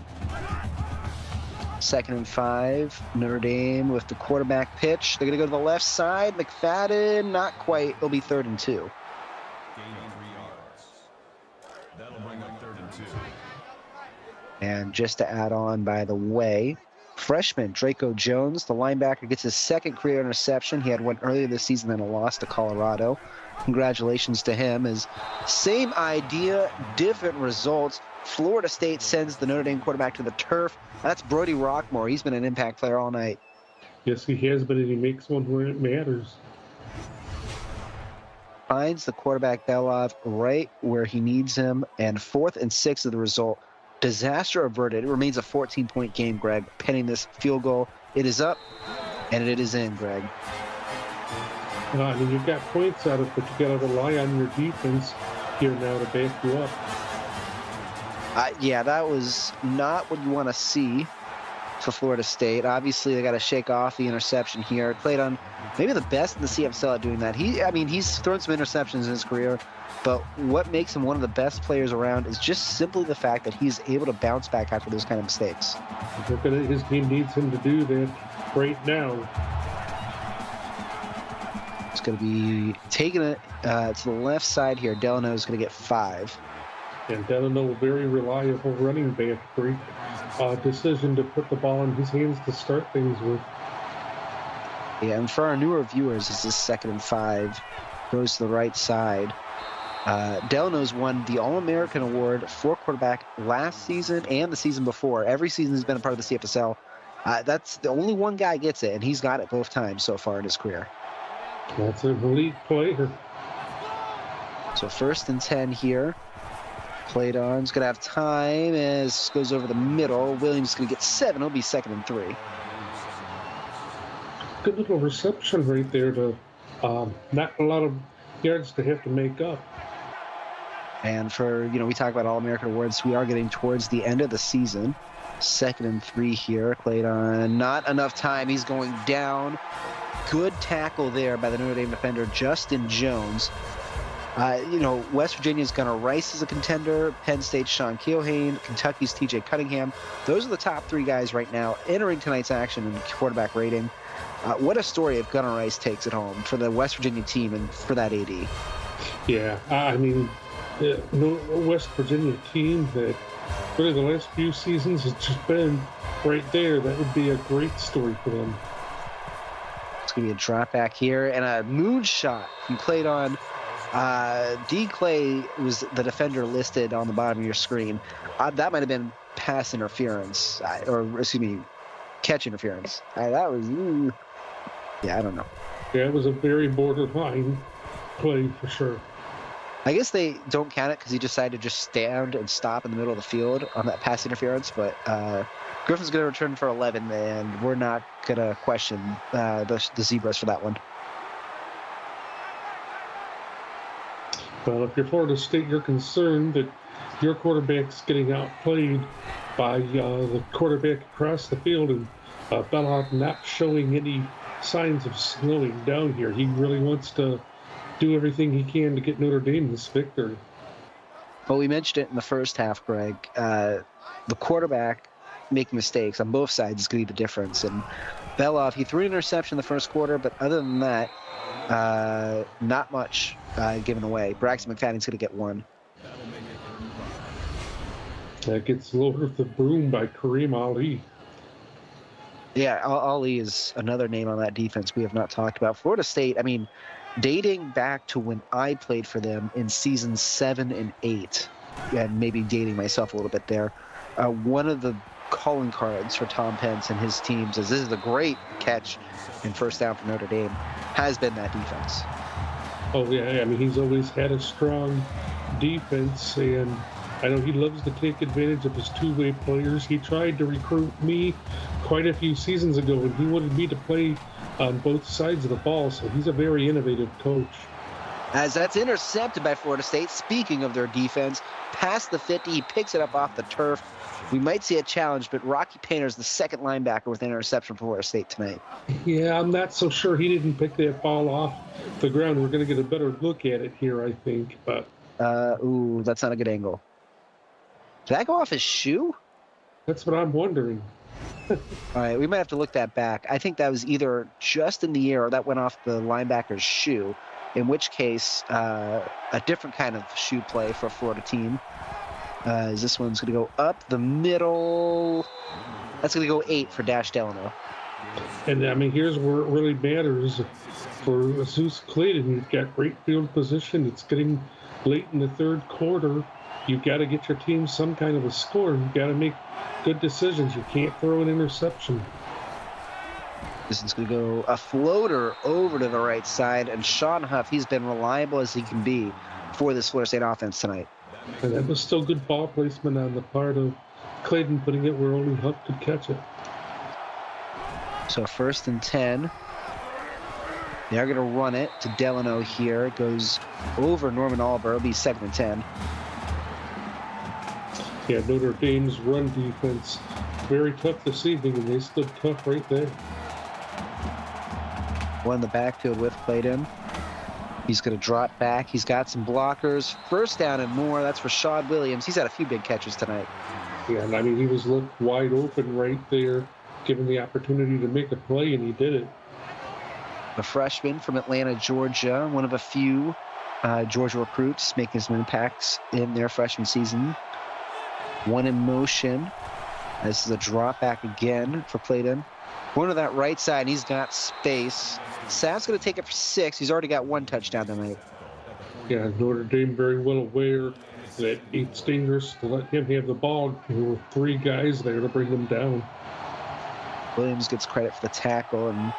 2nd and 5, Notre Dame with the quarterback pitch. They're going to go to the left side. McFadden, not quite. It'll be 3rd and 2. Gain of 3 yards. That'll bring up 3rd and 2. And just to add on, by the way, freshman Draco Jones, the linebacker, gets his 2nd career interception. He had one earlier this season and a loss to Colorado. Congratulations to him. As same idea, different results. Florida State sends the Notre Dame quarterback to the turf. That's Brody Rockmore. He's been an impact player all night. Yes, he has been, and he makes one when it matters. Finds the quarterback Belov right where he needs him, and 4th and 6 of the result. Disaster averted. It remains a 14-point game, Greg, pending this field goal. It is up, and it is in, Greg. I mean, you've got points out of it, but you got to rely on your defense here now to back you up. Yeah, that was not what you want to see for Florida State. Obviously, they got to shake off the interception here. Played on maybe the best in the CFSL at doing that. He's thrown some interceptions in his career, but what makes him one of the best players around is just simply the fact that he's able to bounce back after those kind of mistakes. His team needs him to do that right now. It's going to be taking it to the left side here. Delano is going to get 5. And Delano, very reliable running back. Great decision to put the ball in his hands to start things with. Yeah, and for our newer viewers, this is 2nd and 5. Goes to the right side. Delano's won the All-American Award for quarterback last season and the season before. Every season he's been a part of the CFSL. That's the only one guy gets it, and he's got it both times so far in his career. That's an elite player. So 1st and 10 here. Played on. He's going to have time as goes over the middle. Williams is going to get 7. It'll be 2nd and 3. Good little reception right there to not a lot of yards to have to make up. And for, we talk about All-American Awards, we are getting towards the end of the season. 2nd and 3 here. Played on. Not enough time. He's going down. Good tackle there by the Notre Dame defender, Justin Jones. West Virginia's Gunnar Rice is a contender. Penn State's Sean Keohane. Kentucky's T.J. Cunningham. Those are the top 3 guys right now entering tonight's action in quarterback rating. What a story if Gunnar Rice takes it home for the West Virginia team and for that AD. Yeah, I mean, the West Virginia team that really the last few seasons has just been right there. That would be a great story for them. It's going to be a drop back here and a moonshot. He played on. D. Clay was the defender listed on the bottom of your screen. That might have been pass interference, catch interference. That was, I don't know. Yeah, it was a very borderline play for sure. I guess they don't count it because he decided to just stand and stop in the middle of the field on that pass interference, but Griffin's going to return for 11, and we're not going to question the Zebras for that one. Well, if you're Florida State, you're concerned that your quarterback's getting outplayed by the quarterback across the field, and Belloc not showing any signs of slowing down here. He really wants to do everything he can to get Notre Dame this victory. Well, we mentioned it in the first half, Greg. The quarterback making mistakes on both sides is going to be the difference. And Belov, he threw an interception in the first quarter, but other than that, not much given away. Braxton McFadden's going to get 1. That gets lowered the broom by Kareem Ali. Yeah, Ali is another name on that defense we have not talked about. Florida State, dating back to when I played for them in seasons 7 and 8, and maybe dating myself a little bit there, one of the calling cards for Tom Pence and his teams, as this is a great catch and first down for Notre Dame, has been that defense. Oh, yeah, he's always had a strong defense, and I know he loves to take advantage of his two-way players. He tried to recruit me quite a few seasons ago, and he wanted me to play on both sides of the ball, so he's a very innovative coach. As that's intercepted by Florida State. Speaking of their defense, past the 50, he picks it up off the turf. We might see a challenge, but Rocky Painter's the second linebacker with an interception for Florida State tonight. Yeah, I'm not so sure he didn't pick that ball off the ground. We're going to get a better look at it here, I think. But ooh, that's not a good angle. Did that go off his shoe? that's what I'm wondering. All right, we might have to look that back. I think that was either just in the air or that went off the linebacker's shoe, in which case a different kind of shoe play for a Florida team. This one's going to go up the middle. That's going to go 8 for Dash Delano. And, I mean, here's where it really matters for Zeus Clayton. You've got great field position. It's getting late in the third quarter. You've got to get your team some kind of a score. You've got to make good decisions. You can't throw an interception. This is going to go a floater over to the right side. And Sean Huff, he's been reliable as he can be for this Florida State offense tonight. And that was still good ball placement on the part of Clayton, putting it where only Huff could catch it. So 1st and 10. They're going to run it to Delano here. It goes over Norman Albert. It'll be 2nd and 10. Yeah, Notre Dame's run defense, very tough this evening, and they stood tough right there. One in the backfield with Clayton. He's going to drop back. He's got some blockers. 1st down and more. That's for Rashad Williams. He's had a few big catches tonight. Yeah, and I mean, he was looked wide open right there, given the opportunity to make a play, and he did it. A freshman from Atlanta, Georgia. One of a few Georgia recruits making some impacts in their freshman season. One in motion. This is a drop back again for Clayton. Going to that right side, and he's got space. Sav's going to take it for 6. He's already got 1 touchdown tonight. Yeah, Notre Dame very well aware that it's dangerous to let him have the ball. There were 3 guys there to bring him down. Williams gets credit for the tackle, and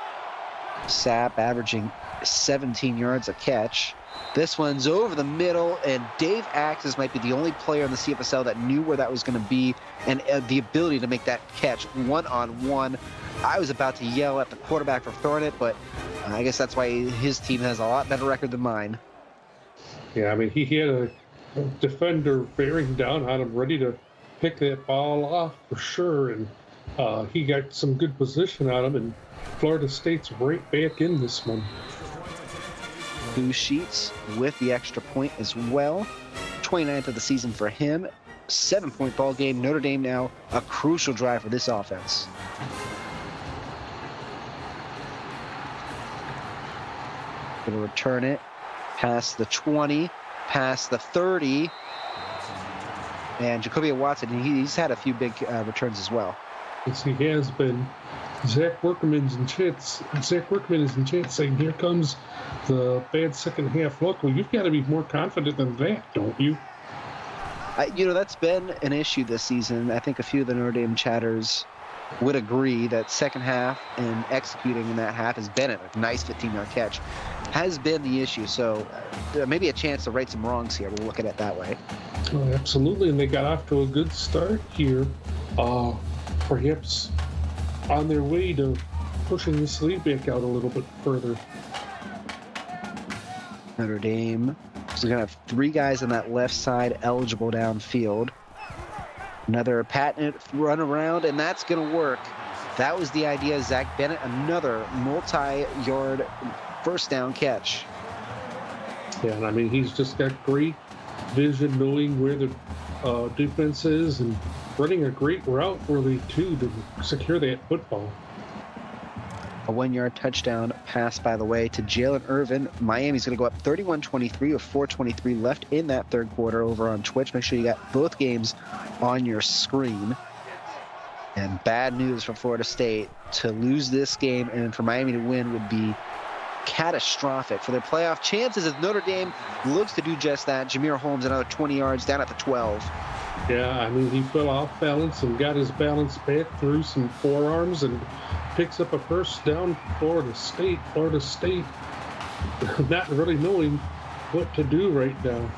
Sapp averaging 17 yards a catch. This one's over the middle, and Dave Axis might be the only player in the CFSL that knew where that was going to be and the ability to make that catch one-on-one. I was about to yell at the quarterback for throwing it, but I guess that's why his team has a lot better record than mine. Yeah, I mean, he had a defender bearing down on him, ready to pick that ball off for sure, and he got some good position on him, and Florida State's right back in this one. 2 sheets with the extra point as well. 29th of the season for him. 7-point ball game. Notre Dame now a crucial drive for this offense. Going to return it past the 20, past the 30. And Jacoby Watson, he's had a few big returns as well. Yes, he has been. Zach Workman is in chat saying, here comes the bad second half look. Well, you've got to be more confident than that, don't you? That's been an issue this season. I think a few of the Notre Dame chatters would agree that second half and executing in that half has been a nice 15-yard catch. Has been the issue. So maybe a chance to right some wrongs here. We'll look at it that way. Oh, absolutely. And they got off to a good start here. Perhaps on their way to pushing this lead back out a little bit further. Notre Dame is going to have 3 guys on that left side eligible downfield. Another patent run around, and that's going to work. That was the idea. Zach Bennett, another multi-yard first down catch. Yeah, and I mean, he's just got great vision, knowing where the defense is, and running a great route really, too, to secure that football. A 1-yard touchdown pass, by the way, to Jalen Irvin. Miami's going to go up 31-23 with 4:23 left in that third quarter over on Twitch. Make sure you got both games on your screen. And bad news for Florida State. To lose this game and for Miami to win would be catastrophic for their playoff chances as Notre Dame looks to do just that. Jameer Holmes, another 20 yards down at the 12. Yeah, I mean, he fell off balance and got his balance back through some forearms and picks up a first down for Florida State. Florida State not really knowing what to do right now.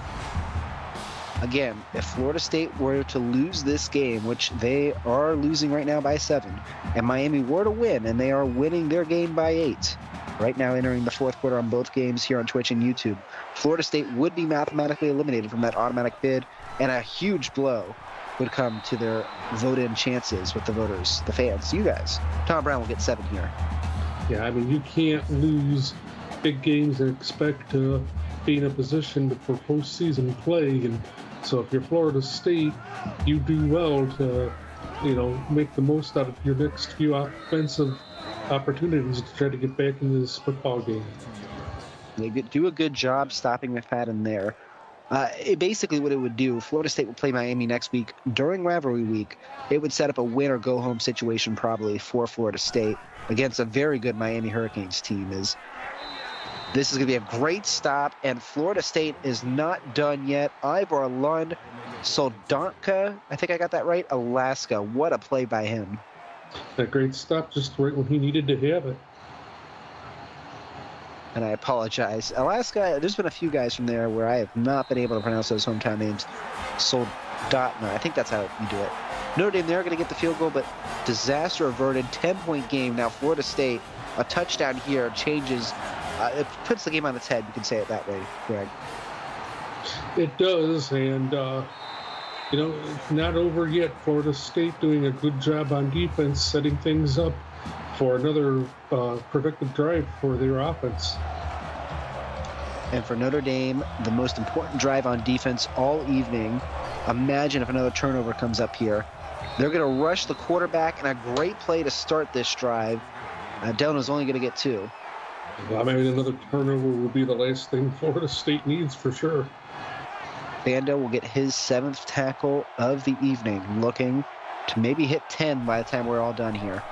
Again, if Florida State were to lose this game, which they are losing right now by 7, and Miami were to win, and they are winning their game by 8, right now entering the fourth quarter on both games here on Twitch and YouTube, Florida State would be mathematically eliminated from that automatic bid, and a huge blow would come to their vote-in chances with the voters, the fans, you guys. Tom Brown will get 7 here. Yeah, I mean, you can't lose big games and expect to be in a position for postseason play. And so if you're Florida State, you do well to, make the most out of your next few offensive opportunities to try to get back into this football game. They do a good job stopping McFadden there. Basically what it would do, Florida State will play Miami next week during rivalry week. It would set up a win or go home situation probably for Florida State against a very good Miami Hurricanes team. This is going to be a great stop, and Florida State is not done yet. Ivor Lund Soldanka, I think I got that right, Alaska. What a play by him. A great stop just right when he needed to have it. And I apologize. Alaska, there's been a few guys from there where I have not been able to pronounce those hometown names. Soldatna, I think that's how you do it. Notre Dame, they're going to get the field goal, but disaster averted, 10-point game. Now Florida State, a touchdown here changes, it puts the game on its head, you can say it that way, Greg. It does, and, it's not over yet. Florida State doing a good job on defense, setting things up for another productive drive for their offense. And for Notre Dame, the most important drive on defense all evening. Imagine if another turnover comes up here. They're going to rush the quarterback, and a great play to start this drive. Delano's only going to get 2. Well, maybe another turnover will be the last thing Florida State needs for sure. Bando will get his 7th tackle of the evening, looking to maybe hit 10 by the time we're all done here.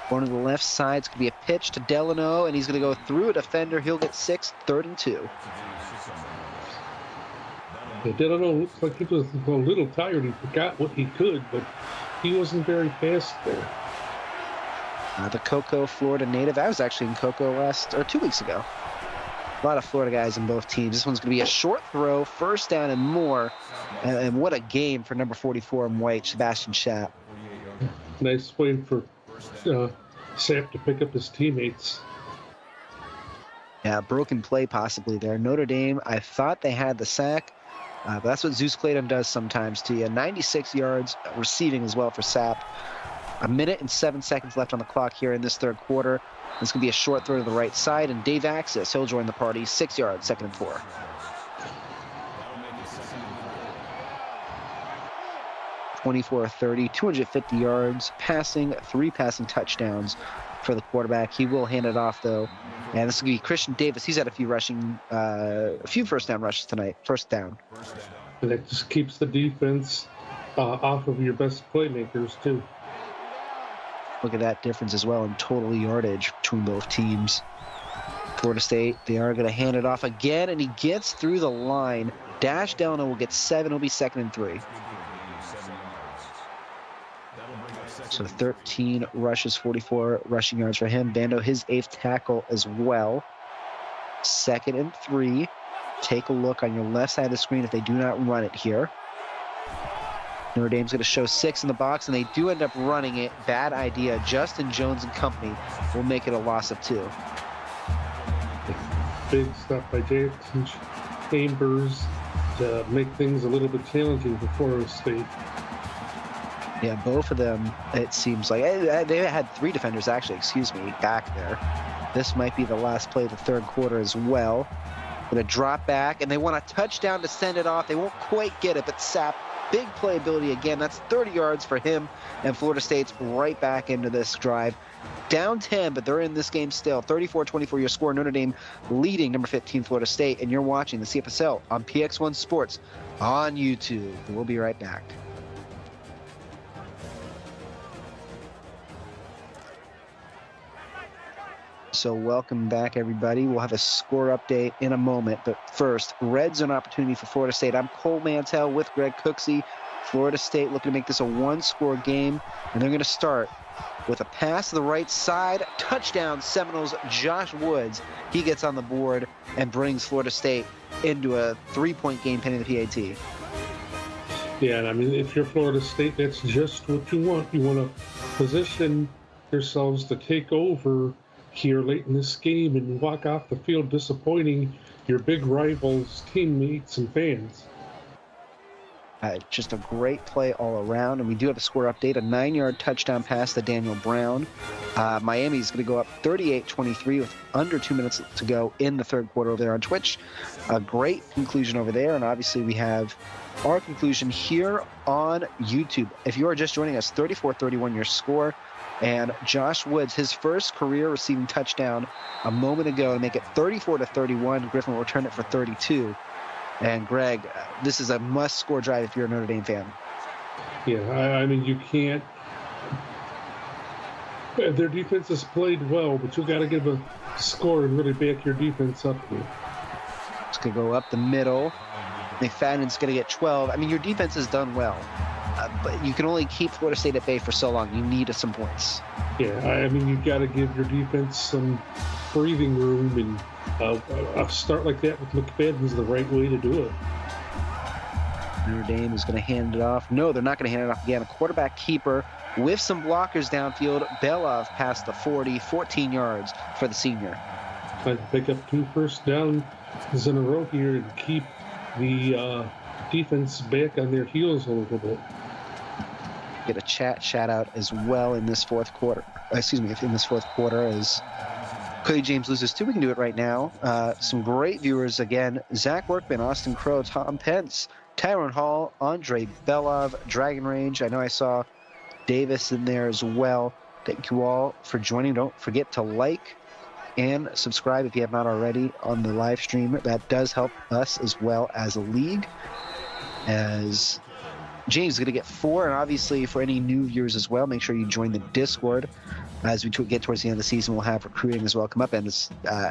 Going to the left side, it's going to be a pitch to Delano, and he's going to go through a defender. He'll get 6, 3rd and 2. Yeah, Delano looks like he was a little tired. He forgot what he could, but he wasn't very fast there. The Cocoa, Florida native. I was actually in Cocoa 2 weeks ago. A lot of Florida guys in both teams. This one's going to be a short throw, first down and more. And what a game for number 44 in white, Sebastian Schapp. Nice way for Sapp to pick up his teammates. Yeah, broken play possibly there. Notre Dame, I thought they had the sack. But that's what Zeus Clayton does sometimes to you. 96 yards receiving as well for Sapp. 1 minute and 7 seconds left on the clock here in this third quarter. It's going to be a short throw to the right side, and Dave Axis, he'll join the party. 6 yards, 2nd and 4. (24-30), 250 yards, passing, 3 passing touchdowns for the quarterback. He will hand it off, though. And this is going to be Christian Davis. He's had a few first down rushes tonight. First down. And that just keeps the defense off of your best playmakers, too. Look at that difference as well in total yardage between both teams. Florida State, they are going to hand it off again, and he gets through the line. Dash Delano will get 7. It'll be 2nd and 3. So 13 rushes, 44 rushing yards for him. Bando, his 8th tackle as well. 2nd and 3. Take a look on your left side of the screen if they do not run it here. Notre Dame's going to show 6 in the box, and they do end up running it. Bad idea. Justin Jones and company will make it a loss of 2. Big stop by Jackson Chambers to make things a little bit challenging for Florida State. Yeah, both of them, it seems like. They had 3 defenders, actually, back there. This might be the last play of the third quarter as well. Going to drop back, and they want a touchdown to send it off. They won't quite get it, but Sapp, big playability again. That's 30 yards for him, and Florida State's right back into this drive. Down 10, but they're in this game still. 34-24 your score. Notre Dame leading number 15 Florida State, and you're watching the CFSL on PX1 Sports on YouTube. We'll be right back. So welcome back, everybody. We'll have a score update in a moment. But first, red zone opportunity for Florida State. I'm Cole Mantell with Greg Cooksey. Florida State looking to make this a 1-score game. And they're going to start with a pass to the right side. Touchdown, Seminoles, Josh Woods. He gets on the board and brings Florida State into a 3-point game pending the PAT. Yeah, and I mean, if you're Florida State, that's just what you want. You want to position yourselves to take over here late in this game and walk off the field disappointing your big rivals, teammates, and fans. Just a great play all around. And we do have a score update, a 9-yard touchdown pass to Daniel Brown. Miami's going to go up 38-23 with under 2 minutes to go in the third quarter over there on Twitch. A great conclusion over there. And obviously we have our conclusion here on YouTube. If you are just joining us, 34-31 your score. And Josh Woods, his first career receiving touchdown a moment ago to make it 34-31. Griffin will return it for 32. And Greg, this is a must-score drive if you're a Notre Dame fan. Yeah, I mean, you can't. Their defense has played well, but you got to give a score and really back your defense up here. It's going to go up the middle. McFadden's going to get 12. I mean, your defense has done well, but you can only keep Florida State at bay for so long. You need some points. Yeah, I mean, you got to give your defense some breathing room, and a start like that with McFadden is the right way to do it. Notre Dame is going to hand it off. No, they're not going to hand it off again. A quarterback keeper with some blockers downfield. Belov past the 40, 14 yards for the senior. Trying to pick up 2 first downs in a row here and keep the defense back on their heels a little bit. Get a shout out as well in this fourth quarter. In this fourth quarter as Cody James loses 2. We can do it right now. Some great viewers again. Zach Workman, Austin Crow, Tom Pence, Tyrone Hall, Andre Belov, Dragon Range. I know I saw Davis in there as well. Thank you all for joining. Don't forget to like and subscribe if you have not already on the live stream. That does help us as well as a league. As James is going to get 4, and obviously for any new viewers as well, make sure you join the Discord. As we get towards the end of the season, we'll have recruiting as well come up, and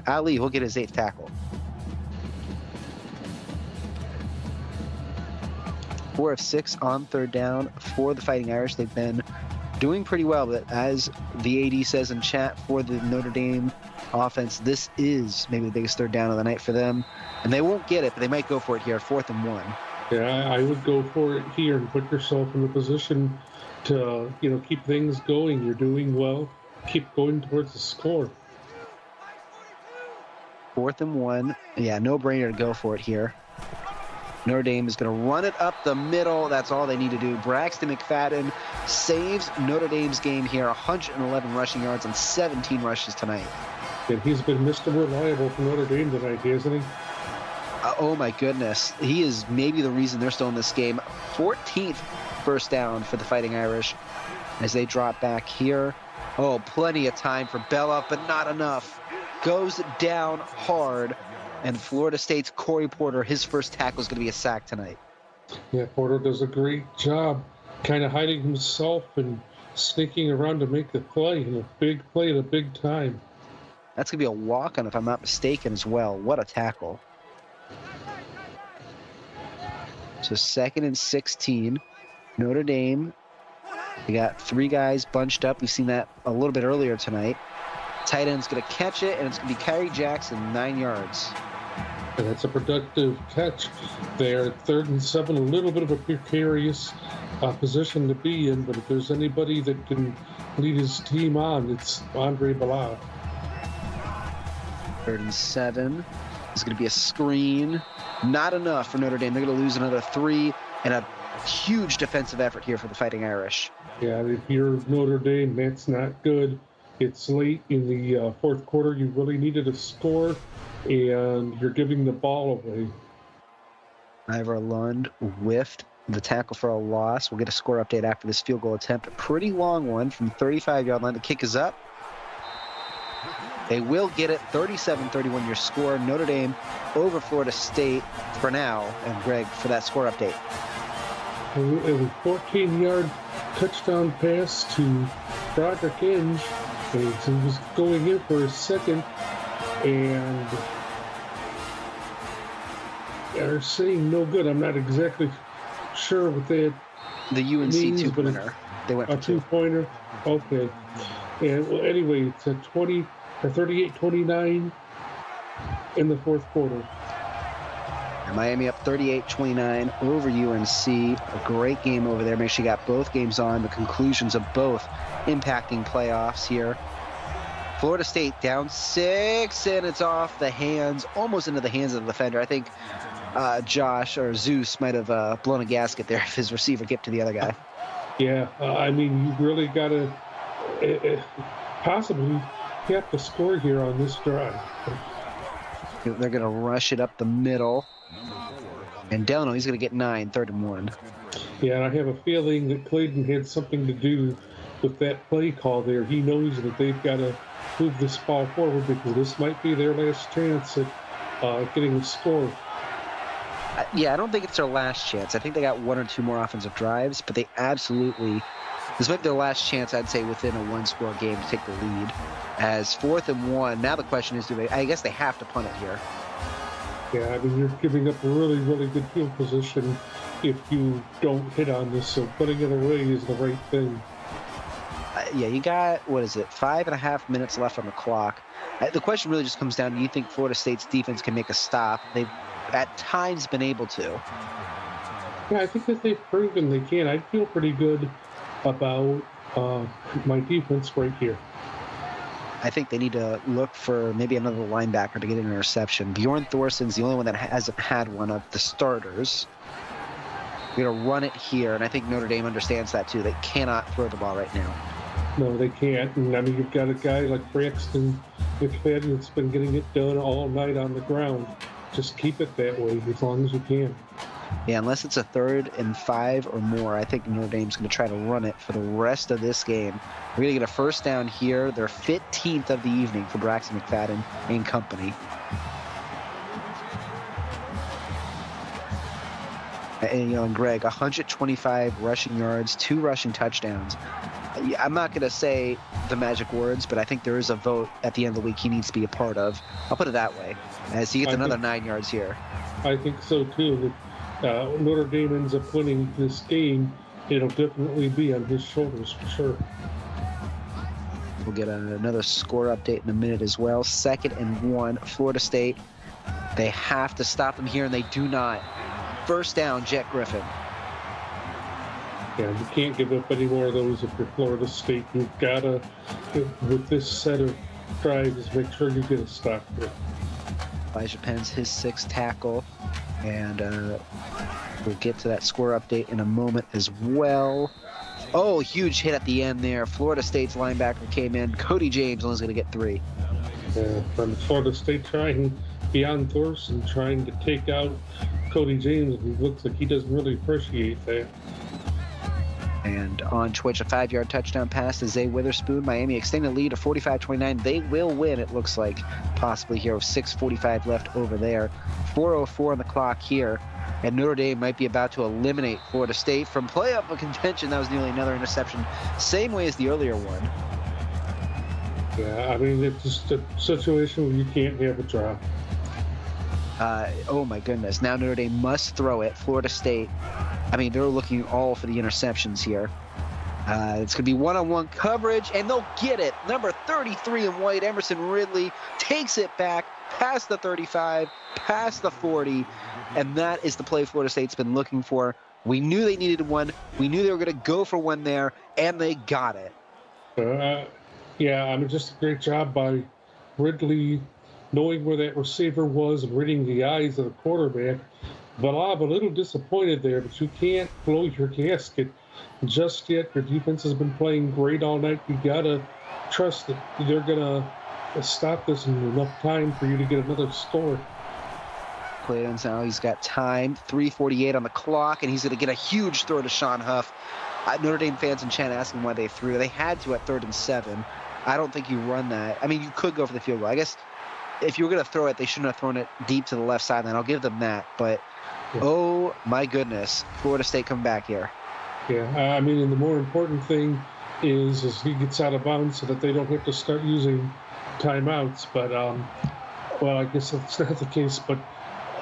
Ali will get his 8th tackle. 4 of 6 on third down for the Fighting Irish. They've been doing pretty well, but as the AD says in chat for the Notre Dame offense, this is maybe the biggest third down of the night for them, and they won't get it, but they might go for it here, 4th and 1. Yeah, I would go for it here and put yourself in the position to, keep things going. You're doing well. Keep going towards the score. 4th and 1. Yeah, no brainer to go for it here. Notre Dame is going to run it up the middle. That's all they need to do. Braxton McFadden saves Notre Dame's game here. 111 rushing yards and 17 rushes tonight. And he's been Mr. Reliable for Notre Dame tonight, hasn't he? Oh my goodness. He is maybe the reason they're still in this game. 14th first down for the Fighting Irish as they drop back here. Oh, plenty of time for Bella, but not enough. Goes down hard. And Florida State's Corey Porter, his first tackle is going to be a sack tonight. Yeah, Porter does a great job kind of hiding himself and sneaking around to make the play, and a big play at a big time. That's going to be a walk-on if I'm not mistaken as well. What a tackle. So 2nd and 16. Notre Dame, they got 3 guys bunched up. We've seen that a little bit earlier tonight. Tight end's going to catch it, and it's going to be Kyrie Jackson, 9 yards. And that's a productive catch there. 3rd and 7, a little bit of a precarious position to be in, but if there's anybody that can lead his team on, it's Andre Belov. 3rd and 7. It's going to be a screen. Not enough for Notre Dame. They're going to lose another 3, and a huge defensive effort here for the Fighting Irish. Yeah, if you're Notre Dame, that's not good. It's late in the 4th quarter. You really needed a score, and you're giving the ball away. Ivor Lund whiffed the tackle for a loss. We'll get a score update after this field goal attempt. A pretty long one from 35-yard line. The kick is up. They will get it. 37-31 your score. Notre Dame over Florida State for now. And Greg, for that score update. It was a 14-yard touchdown pass to Broderick Inge. He was going in for a second, and they're saying no good. I'm not exactly sure what that the UNC means, two-pointer. They went for a two-pointer. Okay. And well, anyway, it's a 38-29 in the 4th quarter. Miami up 38-29 over UNC. A great game over there. Make sure you got both games on. The conclusions of both impacting playoffs here. Florida State down 6, and it's off the hands, almost into the hands of the defender. I think Josh or Zeus might have blown a gasket there if his receiver get to the other guy. Yeah, I mean, you really got to possibly have to score here on this drive. They're going to rush it up the middle. And Delano, he's going to get 9, 3rd and 1. Yeah, and I have a feeling that Clayton had something to do with that play call there. He knows that they've got to move this ball forward because this might be their last chance at getting a score. Yeah, I don't think it's their last chance. I think they got 1 or 2 more offensive drives, but they absolutely, this might be their last chance, I'd say, within a 1-score game to take the lead. As 4th and 1, now the question is, I guess they have to punt it here. Yeah, I mean, you're giving up a really, really good field position if you don't hit on this, so putting it away is the right thing. Yeah, you got, 5.5 minutes left on the clock. The question really just comes down, do you think Florida State's defense can make a stop? They've at times been able to. Yeah, I think that they've proven they can. I feel pretty good about my defense right here. I think they need to look for maybe another linebacker to get an interception. Bjorn Thorson's the only one that hasn't had one of the starters. We're going to run it here, and I think Notre Dame understands that too. They cannot throw the ball right now. No, they can't. And I mean, you've got a guy like Braxton McFadden that's been getting it done all night on the ground. Just keep it that way as long as you can. Yeah, unless it's a 3rd and 5 or more, I think Notre Dame's going to try to run it for the rest of this game. We're going to get a first down here. They're 15th of the evening for Braxton McFadden and company. And Greg, 125 rushing yards, 2 rushing touchdowns. I'm not going to say the magic words, but I think there is a vote at the end of the week he needs to be a part of. I'll put it that way, as he gets another 9 yards here. I think so, too. If Notre Dame ends up winning this game, it'll definitely be on his shoulders for sure. We'll get another score update in a minute as well. 2nd and 1, Florida State. They have to stop them here, and they do not. First down, Jet Griffin. Yeah, you can't give up any more of those if you're Florida State. You've got to, with this set of drives, make sure you get a stop there. Elijah Penn's his 6th tackle. And we'll get to that score update in a moment as well. Oh, huge hit at the end there. Florida State's linebacker came in. Cody James only going to get 3. Yeah, from Florida State trying beyond Thorson, trying to take out Cody James. It looks like he doesn't really appreciate that. And on Twitch, a 5-yard touchdown pass to Zay Witherspoon. Miami extending the lead to 45-29. They will win, it looks like, possibly here with 6:45 left over there. 4:04 on the clock here. And Notre Dame might be about to eliminate Florida State from playoff contention. That was nearly another interception. Same way as the earlier one. Yeah, I mean, it's just a situation where you can't have a drop. Oh, my goodness. Now Notre Dame must throw it. Florida State, I mean, they're looking all for the interceptions here. It's going to be one-on-one coverage, and they'll get it. Number 33 in white, Emerson Ridley, takes it back past the 35, past the 40, and that is the play Florida State's been looking for. We knew they needed one. We knew they were going to go for one there, and they got it. Yeah, I mean, just a great job by Ridley knowing where that receiver was and reading the eyes of the quarterback. Valab a little disappointed there, but you can't blow your gasket just yet. Your defense has been playing great all night. You got to trust that they're going to stop this in enough time for you to get another score. Clayton's now he's got time, 3:48 on the clock, and he's going to get a huge throw to Sean Huff. Notre Dame fans in chat asking why they threw. They had to at 3rd and 7. I don't think you run that. I mean, you could go for the field goal. I guess if you were going to throw it, they shouldn't have thrown it deep to the left sideline. I'll give them that. But, oh, my goodness, Florida State come back here. Yeah, I mean, and the more important thing is he gets out of bounds so that they don't have to start using timeouts. But, well, I guess that's not the case. But,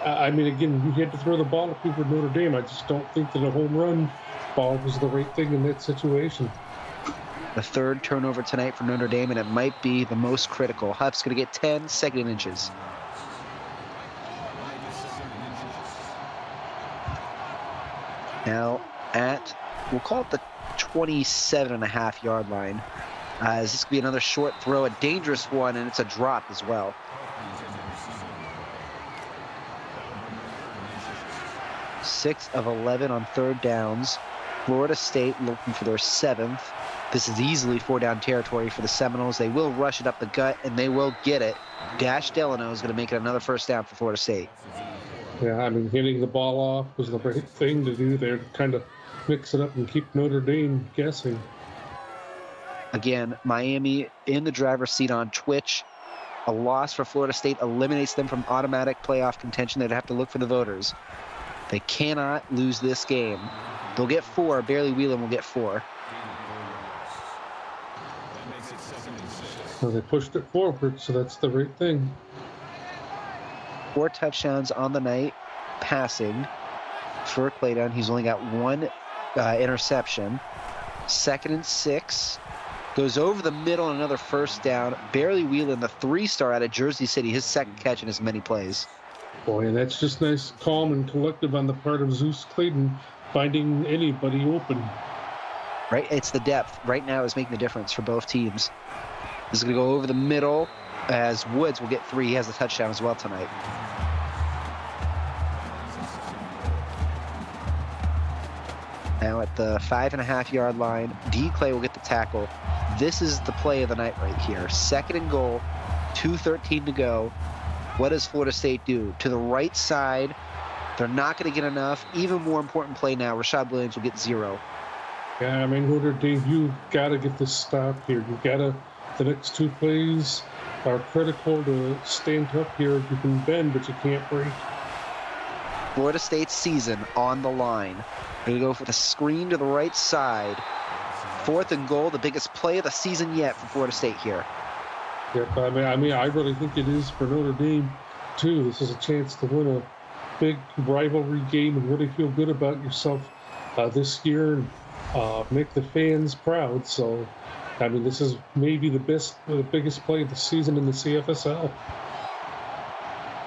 I mean, again, you had to throw the ball if you were Notre Dame. I just don't think that a home run ball was the right thing in that situation. The 3rd turnover tonight for Notre Dame, and it might be the most critical. Huff's going to get 10 second inches. Now at, we'll call it the 27.5-yard line. As this could be another short throw, a dangerous one, and it's a drop as well. Six of 11 on third downs. Florida State looking for their 7th. This is easily 4-down territory for the Seminoles. They will rush it up the gut, and they will get it. Dash Delano is going to make it another first down for Florida State. Yeah, I mean, hitting the ball off was the right thing to do there, to kind of mix it up and keep Notre Dame guessing. Again, Miami in the driver's seat on Twitch. A loss for Florida State eliminates them from automatic playoff contention. They'd have to look for the voters. They cannot lose this game. They'll get 4. Barely Whelan will get 4. Well, they pushed it forward, so that's the right thing. 4 touchdowns on the night passing for Clayton. He's only got 1 interception. 2nd and 6. Goes over the middle and another first down. Barely Whelan, the 3-star out of Jersey City, his 2nd catch in as many plays. Boy, and that's just nice, calm, and collective on the part of Zeus Clayton, finding anybody open. Right, it's the depth. Right now is making the difference for both teams. This is going to go over the middle as Woods will get 3. He has a touchdown as well tonight. Now at the 5.5-yard line, D. Clay will get the tackle. This is the play of the night right here. 2nd and goal, 2:13 to go. What does Florida State do? To the right side, they're not going to get enough. Even more important play now, Rashad Williams will get 0. Yeah, I mean, Notre Dame, you got to get this stop here. You got to, the next 2 plays are critical to stand up here. You can bend, but you can't break. Florida State's season on the line. They're going to go for the screen to the right side. 4th and goal, the biggest play of the season yet for Florida State here. Yep, I mean, I really think it is for Notre Dame, too. This is a chance to win a big rivalry game and really feel good about yourself this year and make the fans proud. So, I mean, this is maybe the biggest play of the season in the CFSL.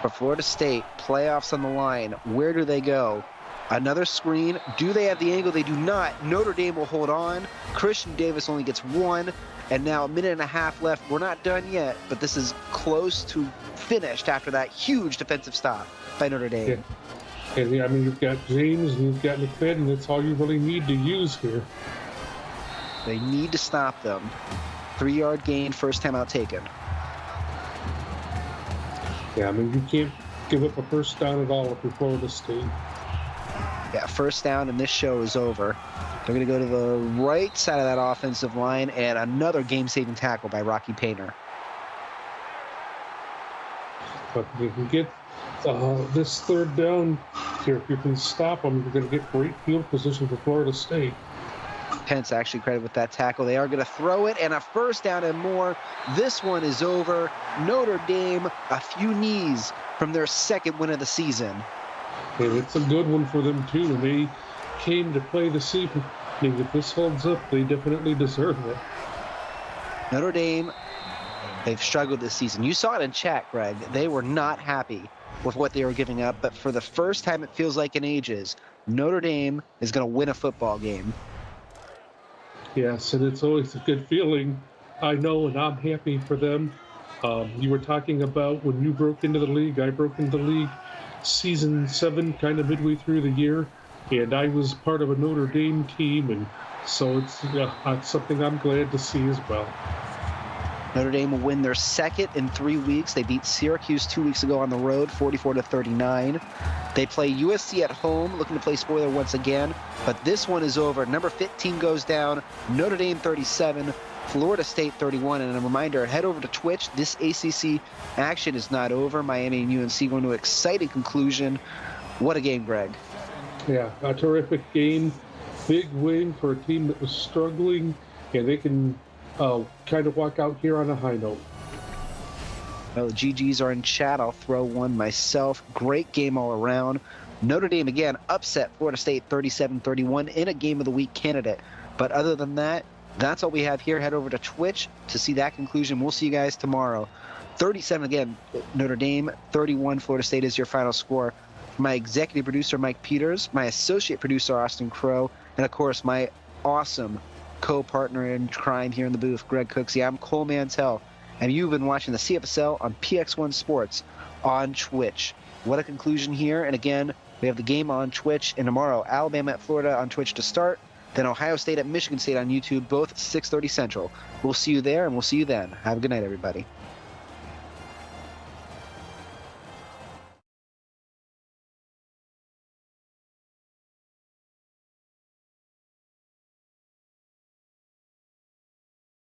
For Florida State, playoffs on the line. Where do they go? Another screen. Do they have the angle? They do not. Notre Dame will hold on. Christian Davis only gets 1. And now 1.5 minutes left. We're not done yet, but this is close to finished after that huge defensive stop by Notre Dame. Yeah. And I mean, you've got James and you've got McFadden. That's all you really need to use here. They need to stop them. 3-yard gain, first time out taken. Yeah, I mean, you can't give up a first down at all if you're Florida State. Yeah, first down, and this show is over. They're going to go to the right side of that offensive line, and another game-saving tackle by Rocky Painter. But if you can get this 3rd down here, if you can stop them, you're going to get great field position for Florida State. Pence actually credited with that tackle. They are going to throw it, and a first down and more. This one is over. Notre Dame, a few knees from their 2nd win of the season. And it's a good one for them, too. And they came to play this evening. If this holds up, they definitely deserve it. Notre Dame, they've struggled this season. You saw it in chat, Greg. They were not happy with what they were giving up. But for the first time, it feels like in ages, Notre Dame is going to win a football game. Yes, and it's always a good feeling. I know, and I'm happy for them. You were talking about when you broke into the league. I broke into the league season 7, kind of midway through the year, and I was part of a Notre Dame team, and so it's something I'm glad to see as well. Notre Dame will win their 2nd in 3 weeks. They beat Syracuse 2 weeks ago on the road, 44-39. They play USC at home, looking to play spoiler once again, but this one is over. Number 15 goes down, Notre Dame 37, Florida State 31. And a reminder, head over to Twitch. This ACC action is not over. Miami and UNC going to an exciting conclusion. What a game, Greg. Yeah, a terrific game. Big win for a team that was struggling, and they can kind of walk out here on a high note. Well, the GGs are in chat. I'll throw one myself. Great game all around. Notre Dame, again, upset Florida State 37-31 in a Game of the Week candidate. But other than that, that's all we have here. Head over to Twitch to see that conclusion. We'll see you guys tomorrow. 37 again, Notre Dame. 31, Florida State is your final score. my executive producer, Mike Peters, my associate producer, Austin Crow, and of course, my awesome co-partner in crime here in the booth, Greg Cooksey. I'm Cole Mantell, and you've been watching the CFSL on PX1 Sports on Twitch. What a conclusion here. And again, we have the game on Twitch, and tomorrow, Alabama at Florida on Twitch to start, then Ohio State at Michigan State on YouTube, both 6:30 Central. We'll see you there, and we'll see you then. Have a good night, everybody.